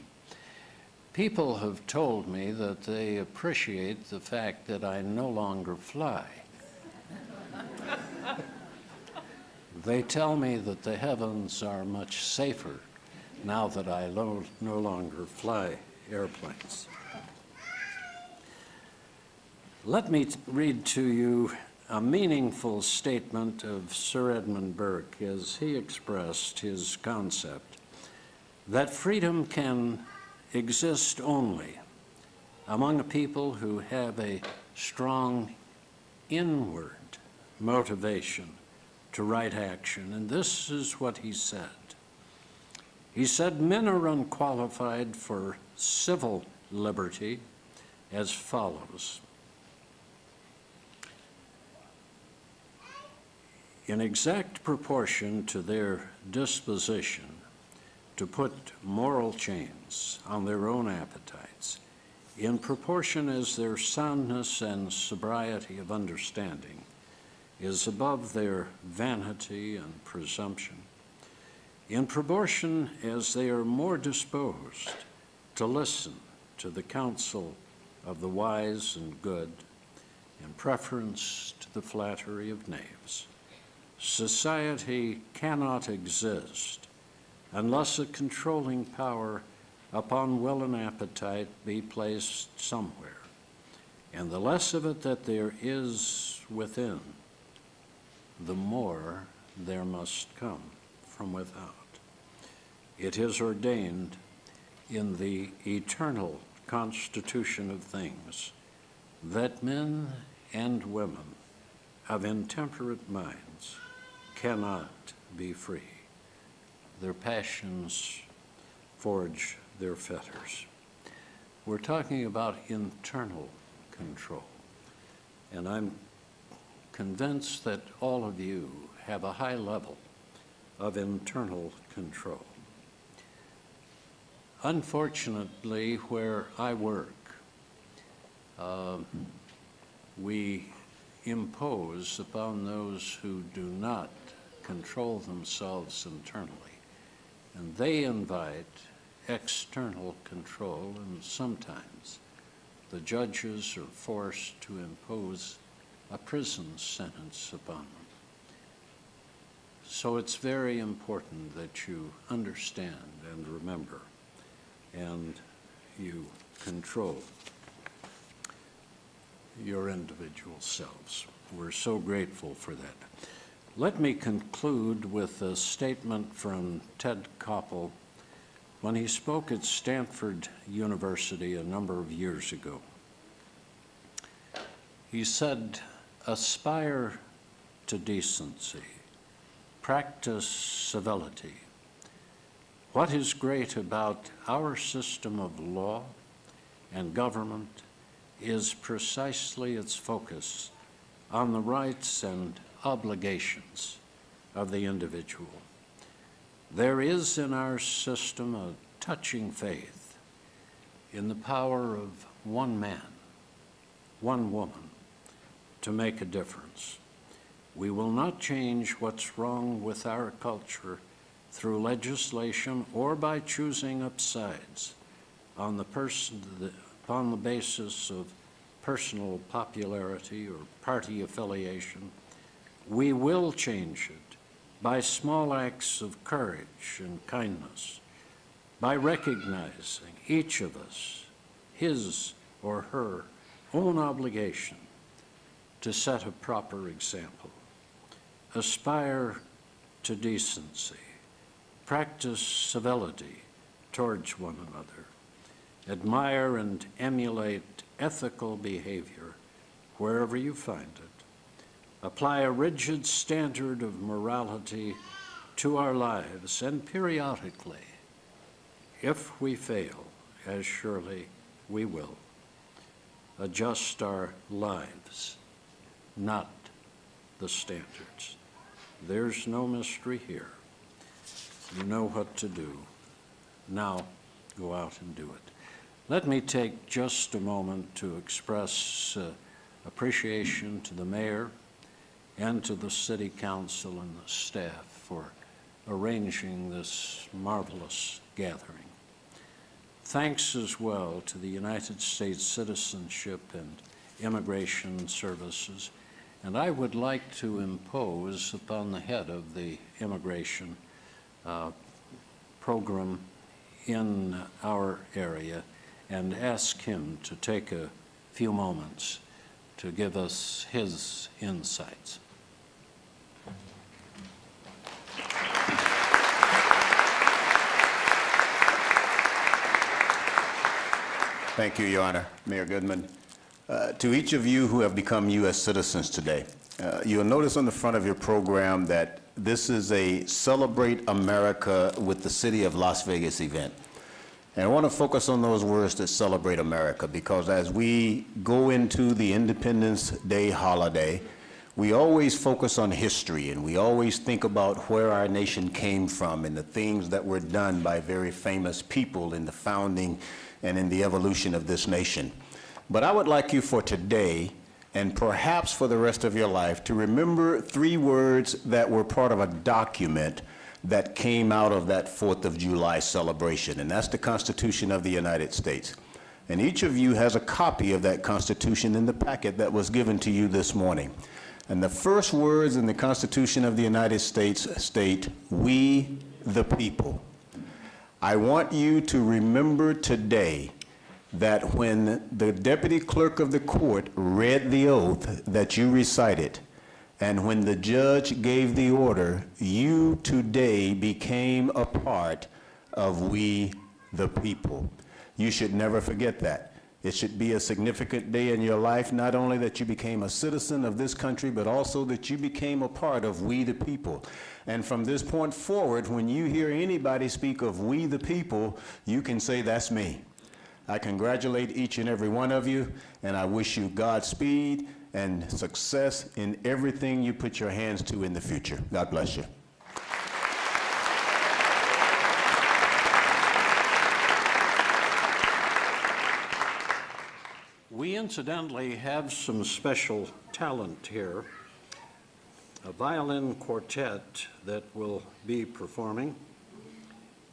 People have told me that they appreciate the fact that I no longer fly. They tell me that the heavens are much safer now that I no longer fly airplanes. Let me read to you a meaningful statement of Sir Edmund Burke as he expressed his concept that freedom can exist only among a people who have a strong inward motivation to right action. And this is what he said. He said, "Men are unqualified for civil liberty as follows. In exact proportion to their disposition to put moral chains on their own appetites, in proportion as their soundness and sobriety of understanding is above their vanity and presumption, in proportion as they are more disposed to listen to the counsel of the wise and good, in preference to the flattery of knaves, society cannot exist unless a controlling power upon will and appetite be placed somewhere, and the less of it that there is within, the more there must come from without. It is ordained in the eternal constitution of things that men and women of intemperate minds cannot be free. Their passions forge their fetters." We're talking about internal control, and I'm convinced that all of you have a high level of internal control. Unfortunately, where I work, we impose upon those who do not control themselves internally, and they invite external control, and sometimes the judges are forced to impose a prison sentence upon them. So it's very important that you understand and remember, and you control your individual selves. We're so grateful for that. Let me conclude with a statement from Ted Koppel when he spoke at Stanford University a number of years ago. He said, "Aspire to decency, practice civility. What is great about our system of law and government is precisely its focus on the rights and obligations of the individual. There is in our system a touching faith in the power of one man one woman, to make a difference. We will not change what's wrong with our culture through legislation or by choosing up sides on upon the basis of personal popularity or party affiliation. We will change it by small acts of courage and kindness, by recognizing each of us his or her own obligation to set a proper example. Aspire to decency, practice civility towards one another, admire and emulate ethical behavior wherever you find it, apply a rigid standard of morality to our lives, and periodically, if we fail, as surely we will, adjust our lives, not the standards. There's no mystery here. You know what to do. Now, go out and do it. Let me take just a moment to express appreciation to the mayor and to the city council and the staff for arranging this marvelous gathering. Thanks as well to the United States Citizenship and Immigration Services. And I would like to impose upon the head of the immigration program in our area and ask him to take a few moments to give us his insights. Thank you, Your Honor. Mayor Goodman. To each of you who have become U.S. citizens today, you'll notice on the front of your program that this is a Celebrate America with the City of Las Vegas event. And I want to focus on those words that celebrate America, because as we go into the Independence Day holiday, we always focus on history, and we always think about where our nation came from and the things that were done by very famous people in the founding and in the evolution of this nation. But I would like you for today, and perhaps for the rest of your life, to remember three words that were part of a document that came out of that 4th of July celebration, and that's the Constitution of the United States. And each of you has a copy of that Constitution in the packet that was given to you this morning. And the first words in the Constitution of the United States state, "We the people." I want you to remember today that when the deputy clerk of the court read the oath that you recited, and when the judge gave the order, you today became a part of we the people. You should never forget that. It should be a significant day in your life, not only that you became a citizen of this country, but also that you became a part of we the people. And from this point forward, when you hear anybody speak of we the people, you can say, that's me. I congratulate each and every one of you, and I wish you Godspeed and success in everything you put your hands to in the future. God bless you. We incidentally have some special talent here, a violin quartet that will be performing.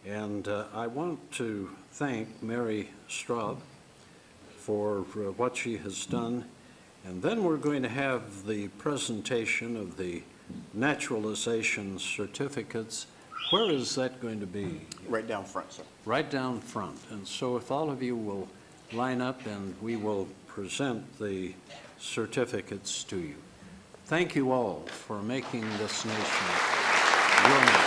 And I want to thank Mary Straub for what she has done. And then we're going to have the presentation of the naturalization certificates. Where is that going to be? Right down front, sir. Right down front. And so if all of you will line up, and we will present the certificates to you. Thank you all for making this nation your nation.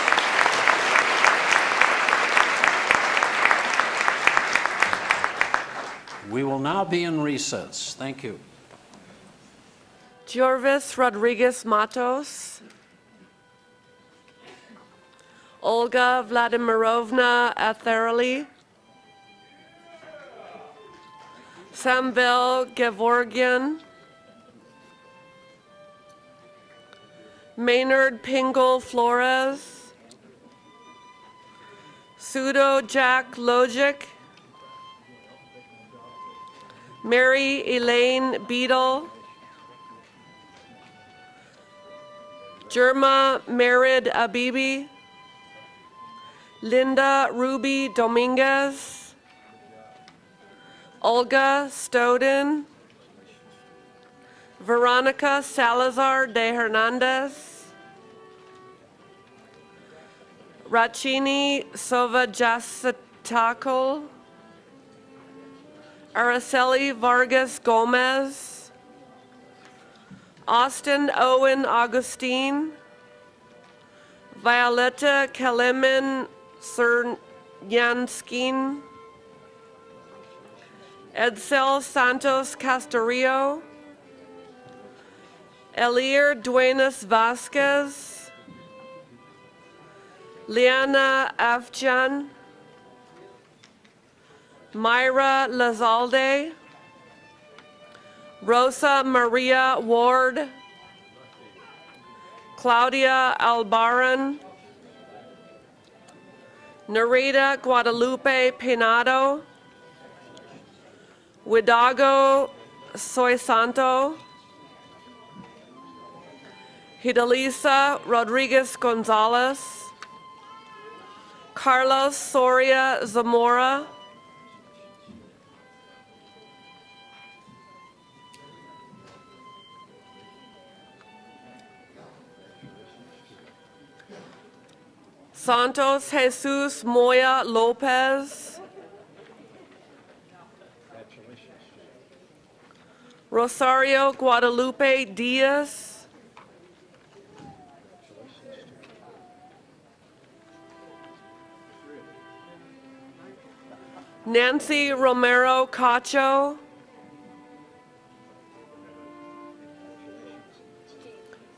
We will now be in recess. Thank you. Jorvis Rodriguez Matos. Olga Vladimirovna Atherley. Samvel Gevorgian. Maynard Pingle Flores. Pseudo Jack Logic. Mary Elaine Beadle, Jerma Merid Abibi, Linda Ruby Dominguez, Olga Stoughton, Veronica Salazar de Hernandez, Rachini Sovajastakol, Araceli Vargas Gomez, Austin Owen Augustine, Violetta Kelemen Sernyanskin, Edsel Santos Castorillo, Elir Duenas Vasquez, Liana Afjan, Myra Lazalde, Rosa Maria Ward, Claudia Albaran, Nerida Guadalupe Pinado, Widago Soy Santo, Hidalisa Rodriguez Gonzalez, Carlos Soria Zamora, Santos Jesus Moya Lopez, Rosario Guadalupe Diaz, Nancy Romero Cacho,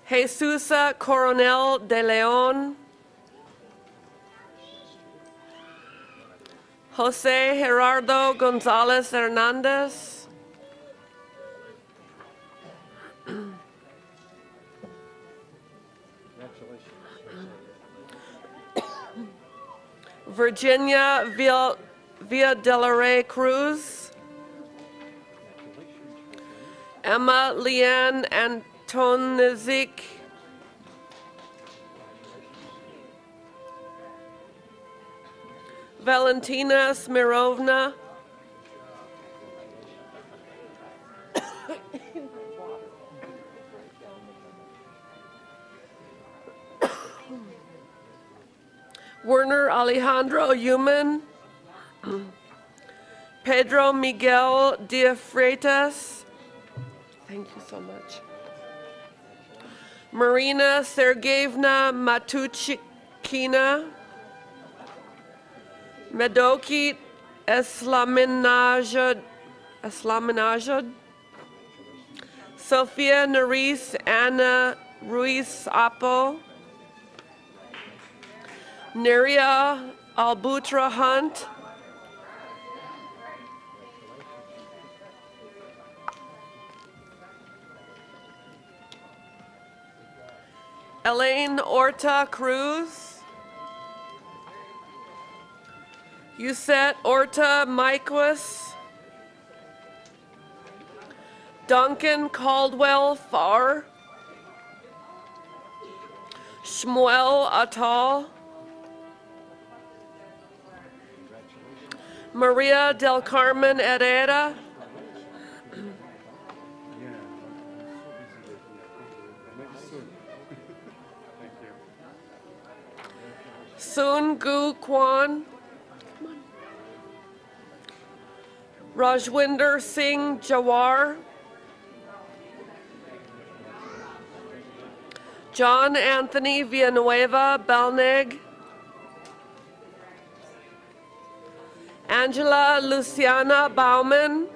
Jesusa Coronel de Leon, Jose Gerardo Gonzalez Hernandez, Virginia Villa Delare Cruz, Emma Leanne Antonizik, Valentina Smirovna, Werner Alejandro Human, Pedro Miguel de Freitas, thank you so much, Marina Sergeyevna Matuchkina, Medoki Eslaminajad, Sophia Nerys Anna Ruiz Apo, Neria Albutra Hunt, Elaine Orta Cruz, Yuset Orta Miquis, Duncan Caldwell Farr, Shmuel Atal, Maria del Carmen Herrera, Sun Gu Kwan, Rajwinder Singh Jawar, John Anthony Villanueva Balneg, Angela Luciana Bauman,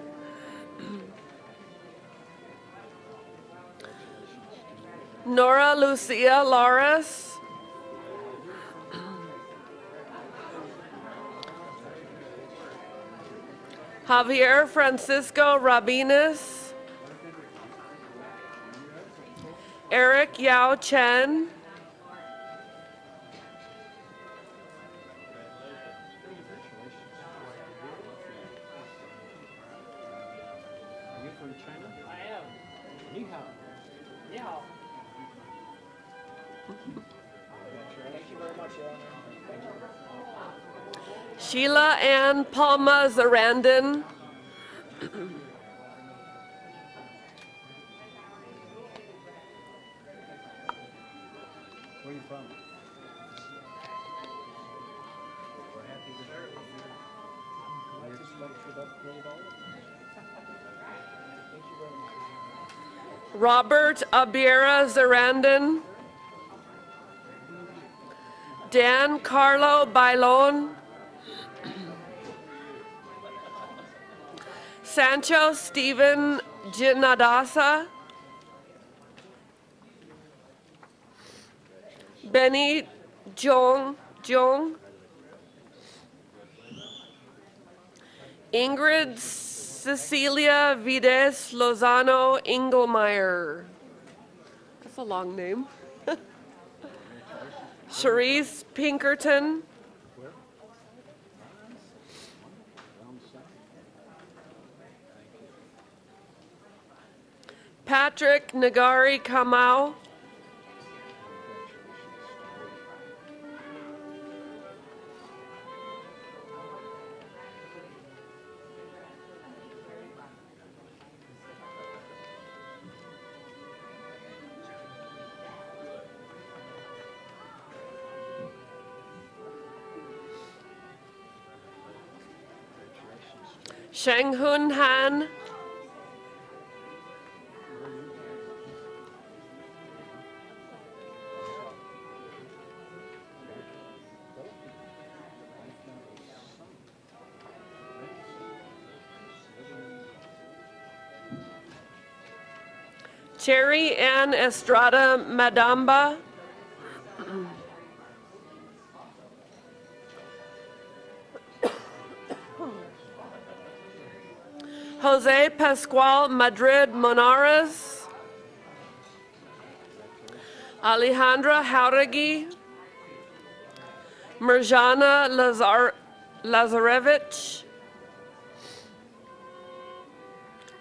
Nora Lucia Lares, Javier Francisco Rabines, Eric Yao Chen, Sheila Ann Palma Zarandon. Where are you from? Robert Abiera Zarandon. Dan Carlo Bailon. Sancho Stephen Ginadasa. Benny Jong. Ingrid Cecilia Vides Lozano Engelmeyer. That's a long name. Cherise Pinkerton. Patrick Nagari Kamau. Shanghun Han. Cherry Ann Estrada Madamba. Jose Pascual Madrid Monares. Alejandra Jauregui. Mirjana Lazarevich.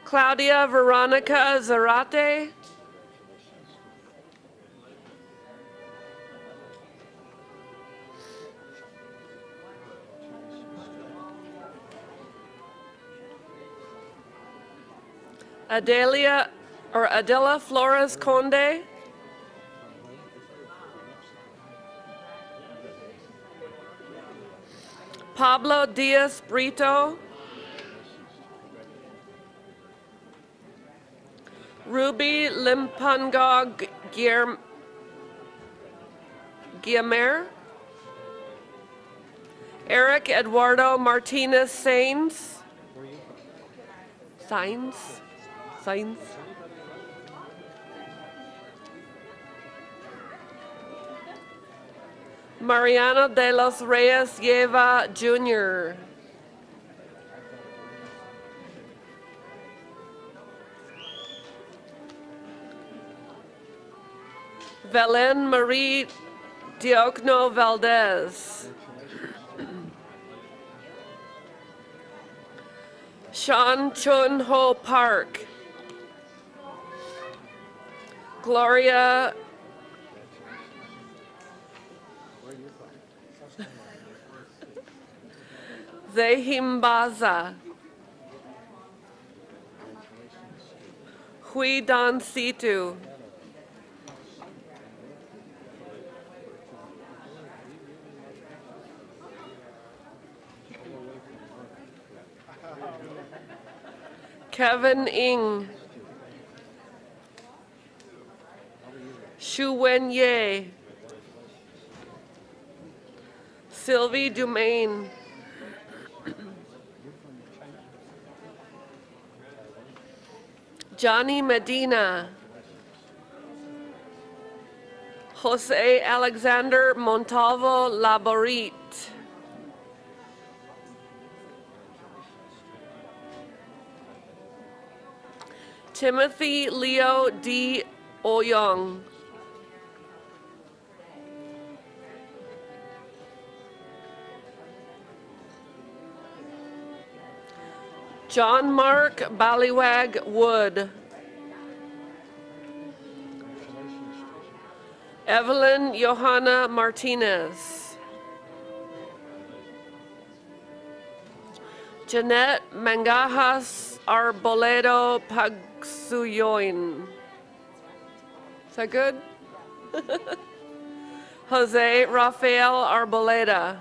Claudia Veronica Zarate. Adela Flores Conde. Pablo Diaz Brito. Ruby Limpango Guillermer. Eric Eduardo Martinez Sainz. Sainz. Mariano de los Reyes Lleva Jr. Velen Marie Diokno Valdez. Sean Chun Ho Park. Gloria Zehimbaza. Hui Don Situ. Kevin Ng. Shu Wen Ye. Sylvie Dumaine. Johnny Medina. Jose Alexander Montalvo Laborit. Timothy Leo D. Oyong. John Mark Ballywag Wood. Evelyn Johanna Martinez. Jeanette Mangajas Arboledo Pagsuyoin. Is that good? Jose Rafael Arboleda.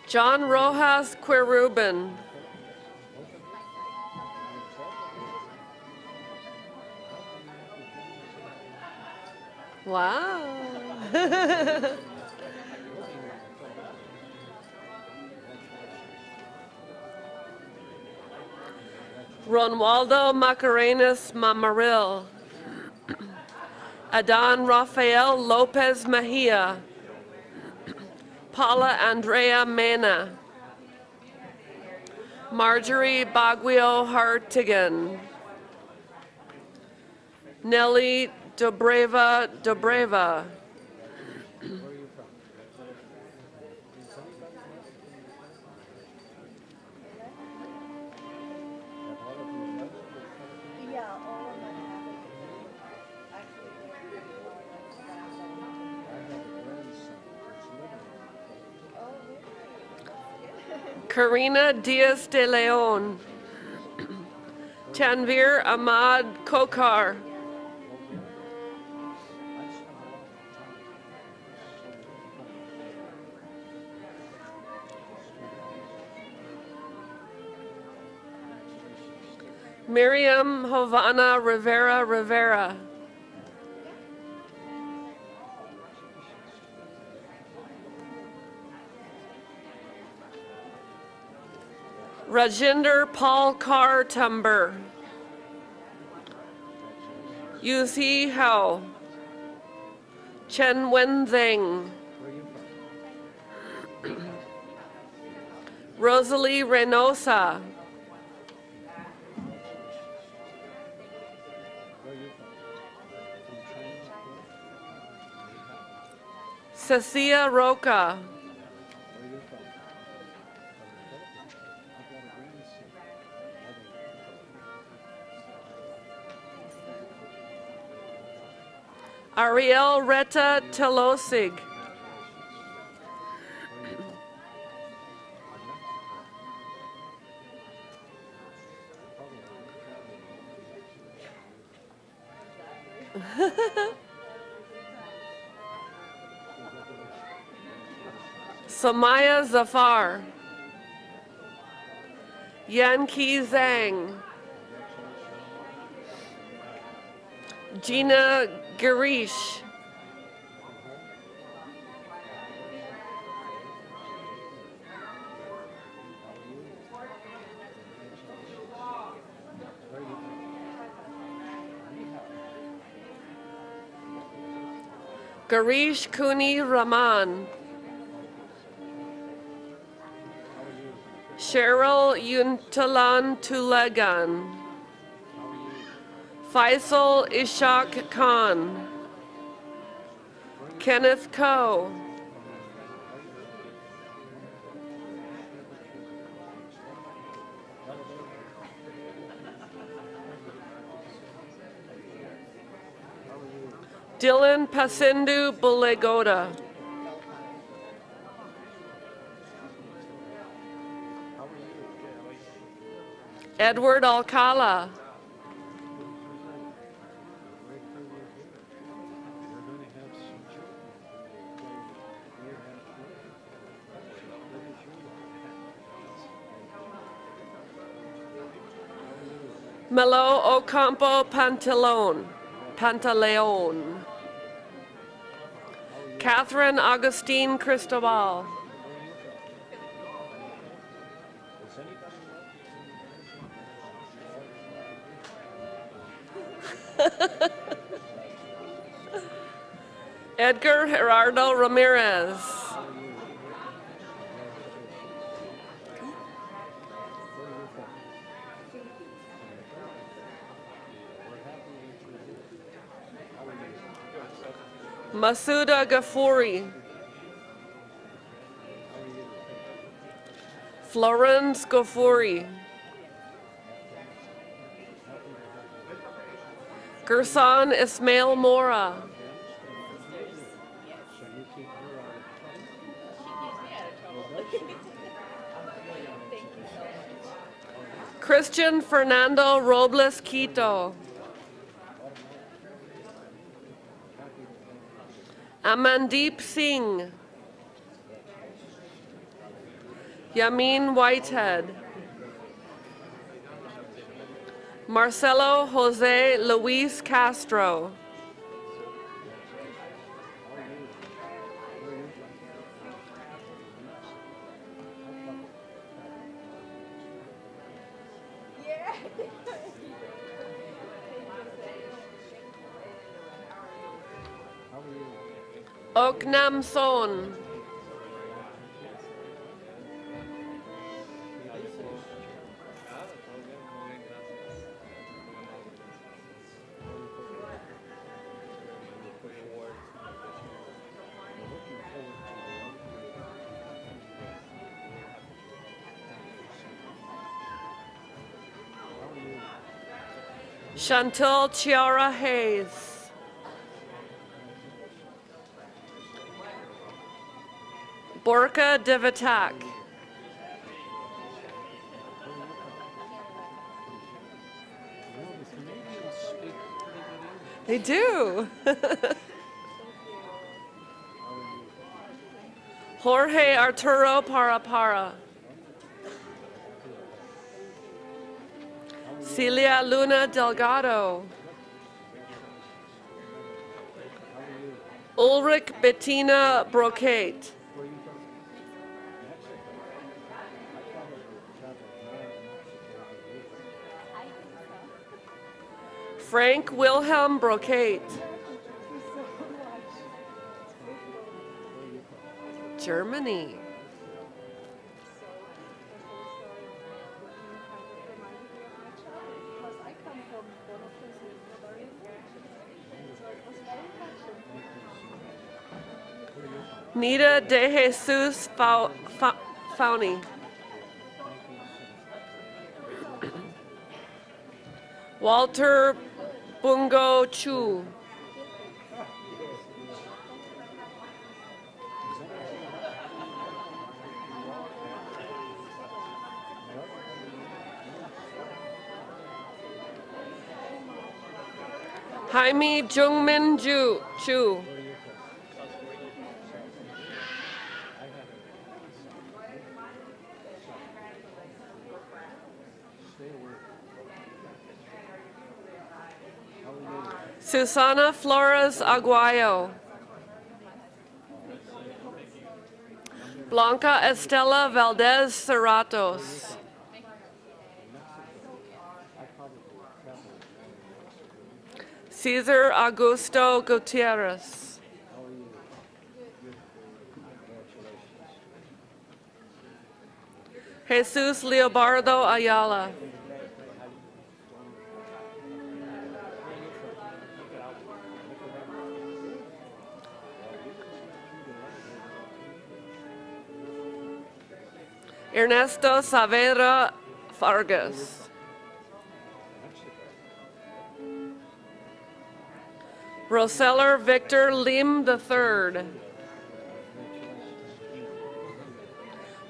John Rojas Querubin. Wow. Ronaldo Macarenas Mamaril. Adan Rafael Lopez Mejia. Paula Andrea Mena. Marjorie Baguio Hartigan. Nelly Dobreva. Karina Diaz de Leon. Tanvir Ahmad Kokar. Miriam Havana Rivera. Rajinder Paul Kartumber. Yuzi Hao. Chen Wenzeng. Rosalie Reynosa. Cecilia Roca. Ariel Reta Telosig. Samaya Zafar. Yanqi Zhang. Gina Girish. Garish Kuni Rahman. Cheryl Yuntalan Tulegan. Faisal Ishaq Khan. Kenneth Coe. Dylan Pasindu Bulegoda. Edward Alcala. Melo Ocampo Pantaleon. Catherine Augustine Cristobal. Edgar Gerardo Ramirez. Masuda Ghafouri. Florence Ghafouri. Gerson Ismail Mora. Christian Fernando Robles Quito. Amandeep Singh. Yamin Whitehead. Marcelo Jose Luis Castro. Oknam Son. Chantal Chiara Hayes. Borka Devatak. They do. Jorge Arturo Parapara. Celia Luna Delgado. Ulrich Bettina Brocate. Frank Wilhelm Brocate. Germany. Nita de Jesus Fauni. Walter Bungo Chu. Jaime Jungmin Chu. Susana Flores Aguayo. Blanca Estela Valdez Cerratos. Cesar Augusto Gutierrez. Jesus Leobardo Ayala. Ernesto Saavedra Vargas. Roseller Victor Lim III.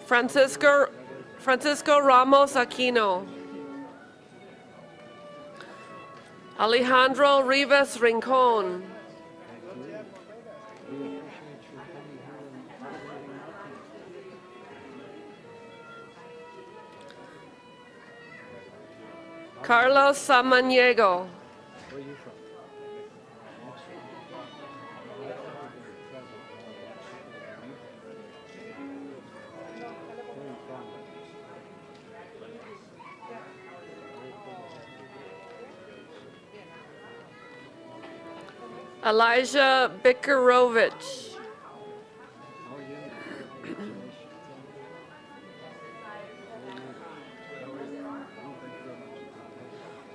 Francisco Ramos Aquino. Alejandro Rivas Rincon. Carlos Samaniego. Elijah Bikarovich.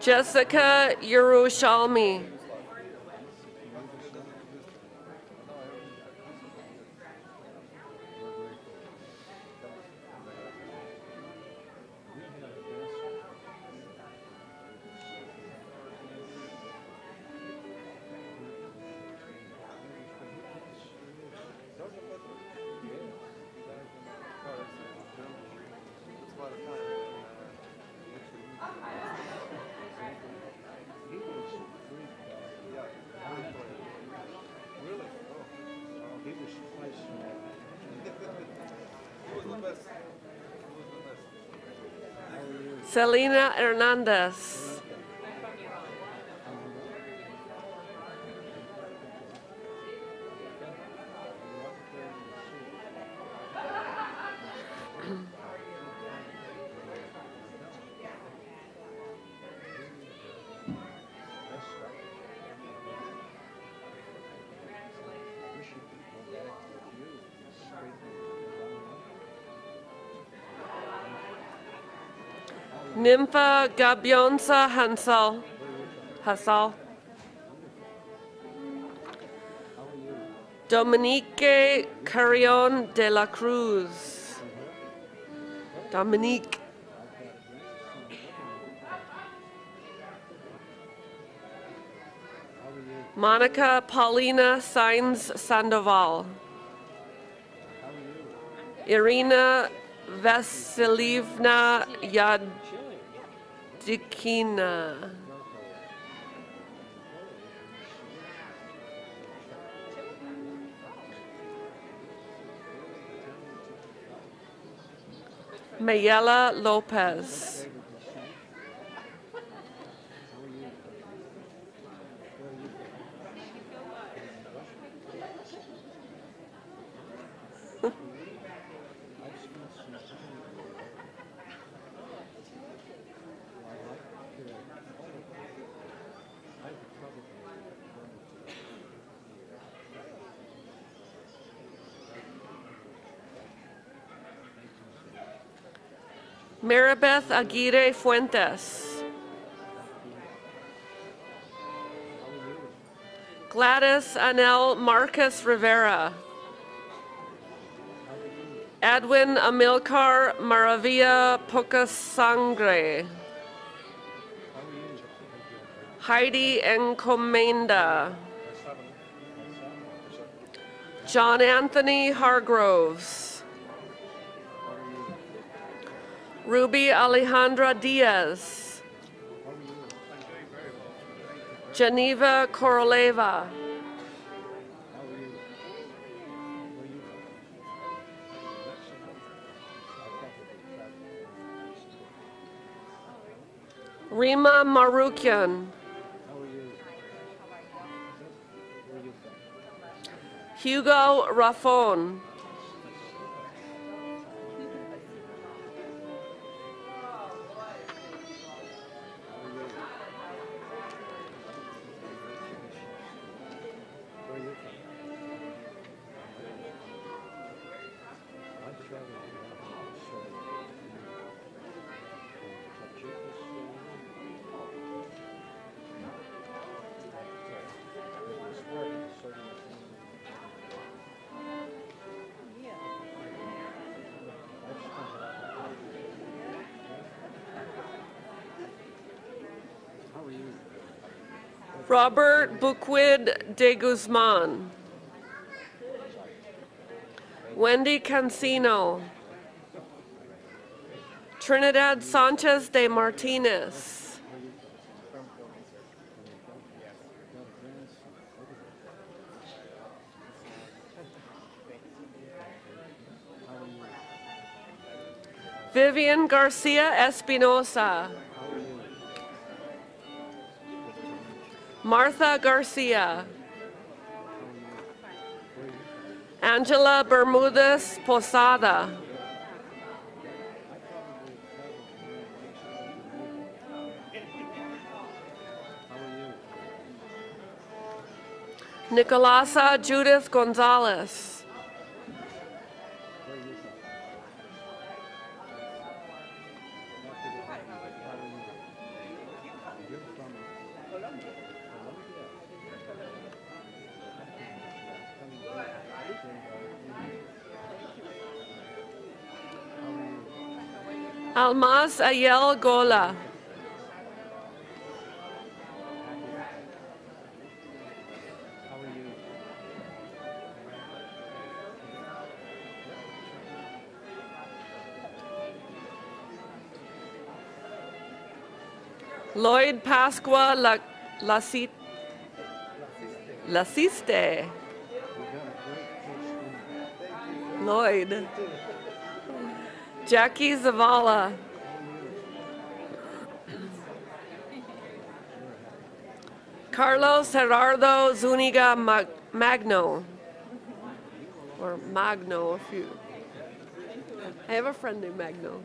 Jessica Yerushalmi. Selena Hernandez. Nympha Gabionza Hassal. Dominique Carrion de la Cruz. Dominique. Monica Paulina Sainz Sandoval. Irina Vasilievna Yadikina. Mayela Lopez. Maribeth Aguirre Fuentes. Gladys Anel Marcus Rivera. Edwin Amilcar Maravilla Pocasangre. Heidi Encomenda. John Anthony Hargroves. Ruby Alejandra Diaz. Geneva Koroleva. Rima Marukian. Hugo Raffon. Robert Buquid de Guzman. Wendy Cancino. Trinidad Sanchez de Martinez. Vivian Garcia Espinosa. Martha Garcia. Angela Bermudez Posada. Nicolasa Judith Gonzalez. Almaz Ayel Gola. Lloyd Pascua Lasiste. Lloyd. Jackie Zavala. Carlos Gerardo Zuniga Magno. Or Magno, if you. I have a friend named Magno.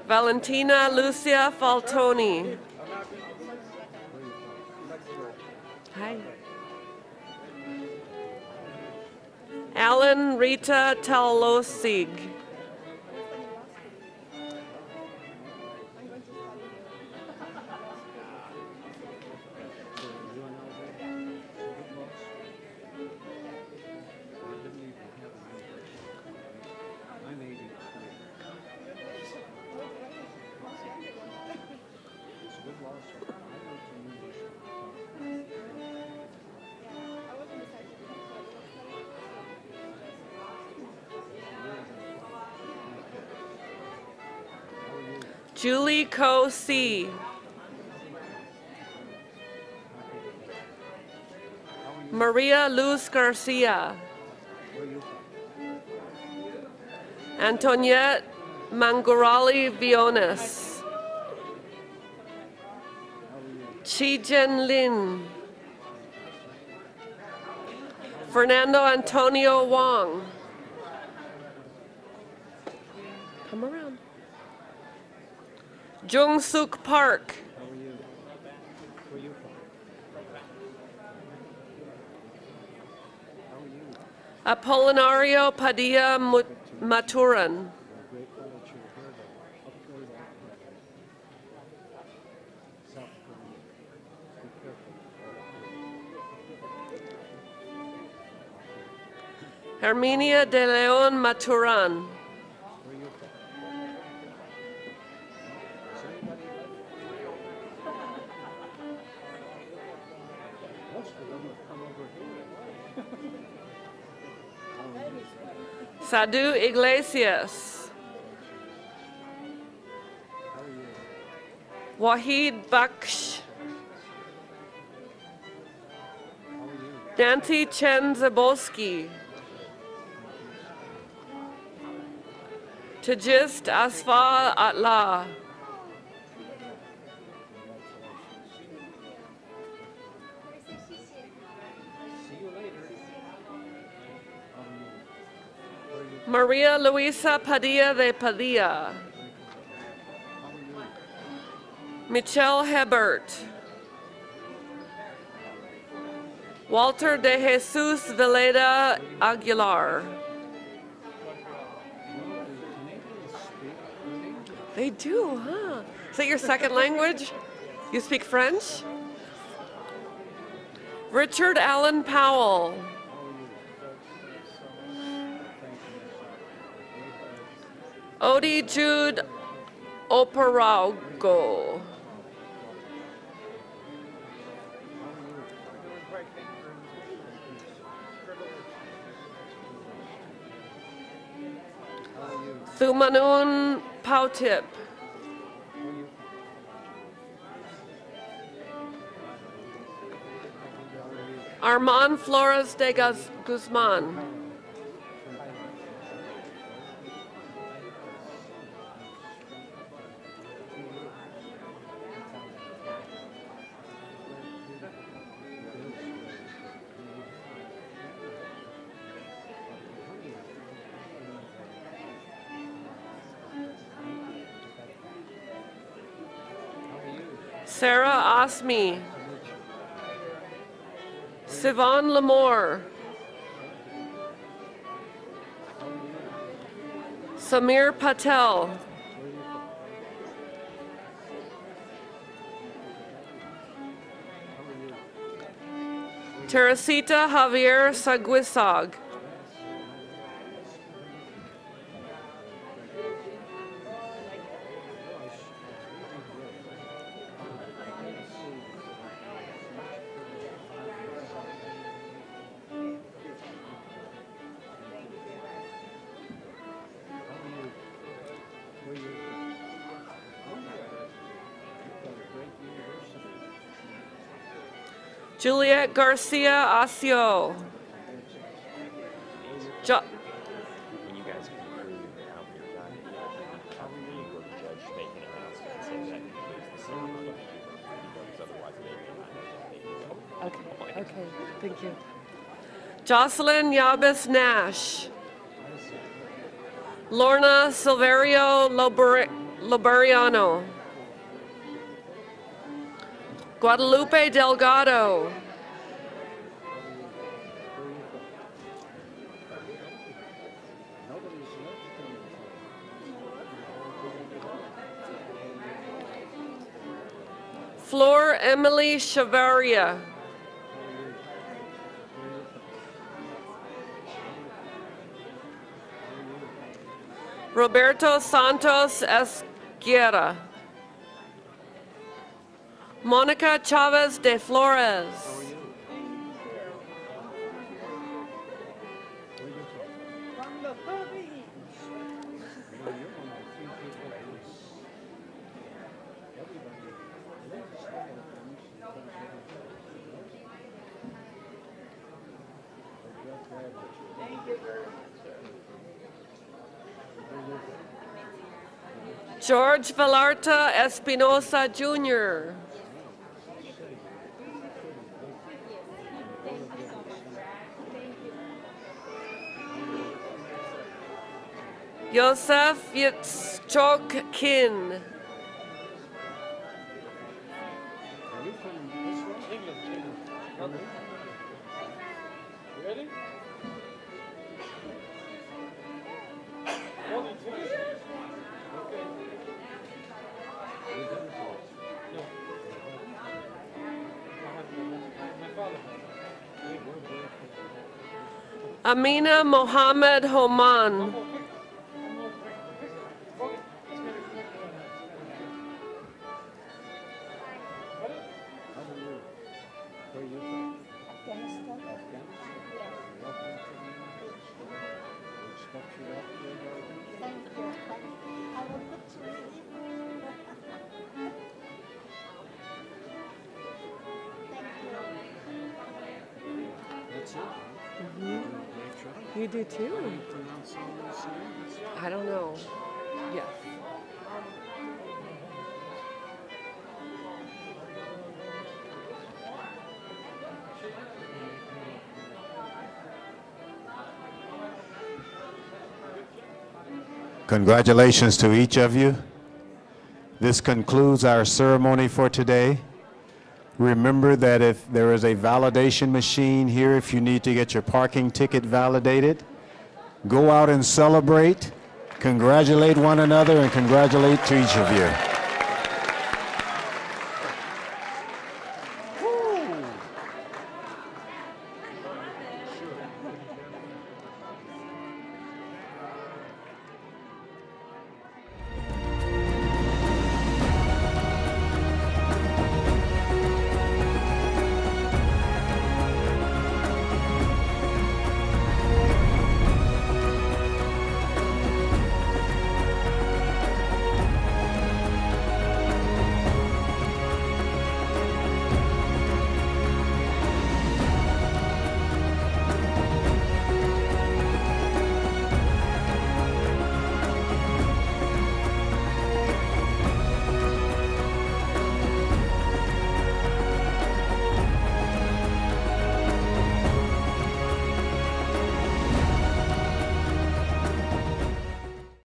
Valentina Lucia Faltoni. Hi. Alan Rita Talosig. Julie Ko C. Maria Luz Garcia. Antoniette Mangurali Viones. Chi Jen Lin. Fernando Antonio Wong. Come around. Jung Suk Park. Apolinario Padilla Maturan. Herminia de Leon Maturan. Sadu Iglesias. Wahid Baksh. Nancy Chen Zabolski. Tajist Asfa Atla. Maria Luisa Padilla de Padilla. Michelle Hebert. Walter de Jesus Veleda Aguilar. They do, huh? Is that your second language? You speak French? Richard Allen Powell. Odie Jude Operago. Thumanun Pautip. Armand Flores de Guzman. Sarah Osmi. Sivan Lamore. Samir Patel. Teresita Javier Saguisag. Juliet Garcia Asio. When you guys conclude how you're done, will the judge make an announcement saying that concludes the ceremony? Because otherwise they may not know that they can go. Okay, thank you. Jocelyn Yabes Nash. Lorna Silverio Loberiano. Guadalupe Delgado. Flor Emily Chavaria. Roberto Santos Esguerra. Monica Chavez de Flores. George Vallarta Espinosa Jr. Yosef Yitzchok Kin. Amina Mohammed Homan. You do too? I don't know. Yes. Congratulations to each of you. This concludes our ceremony for today. Remember that if there is a validation machine here, if you need to get your parking ticket validated, go out and celebrate, congratulate one another, and congratulate to each of you.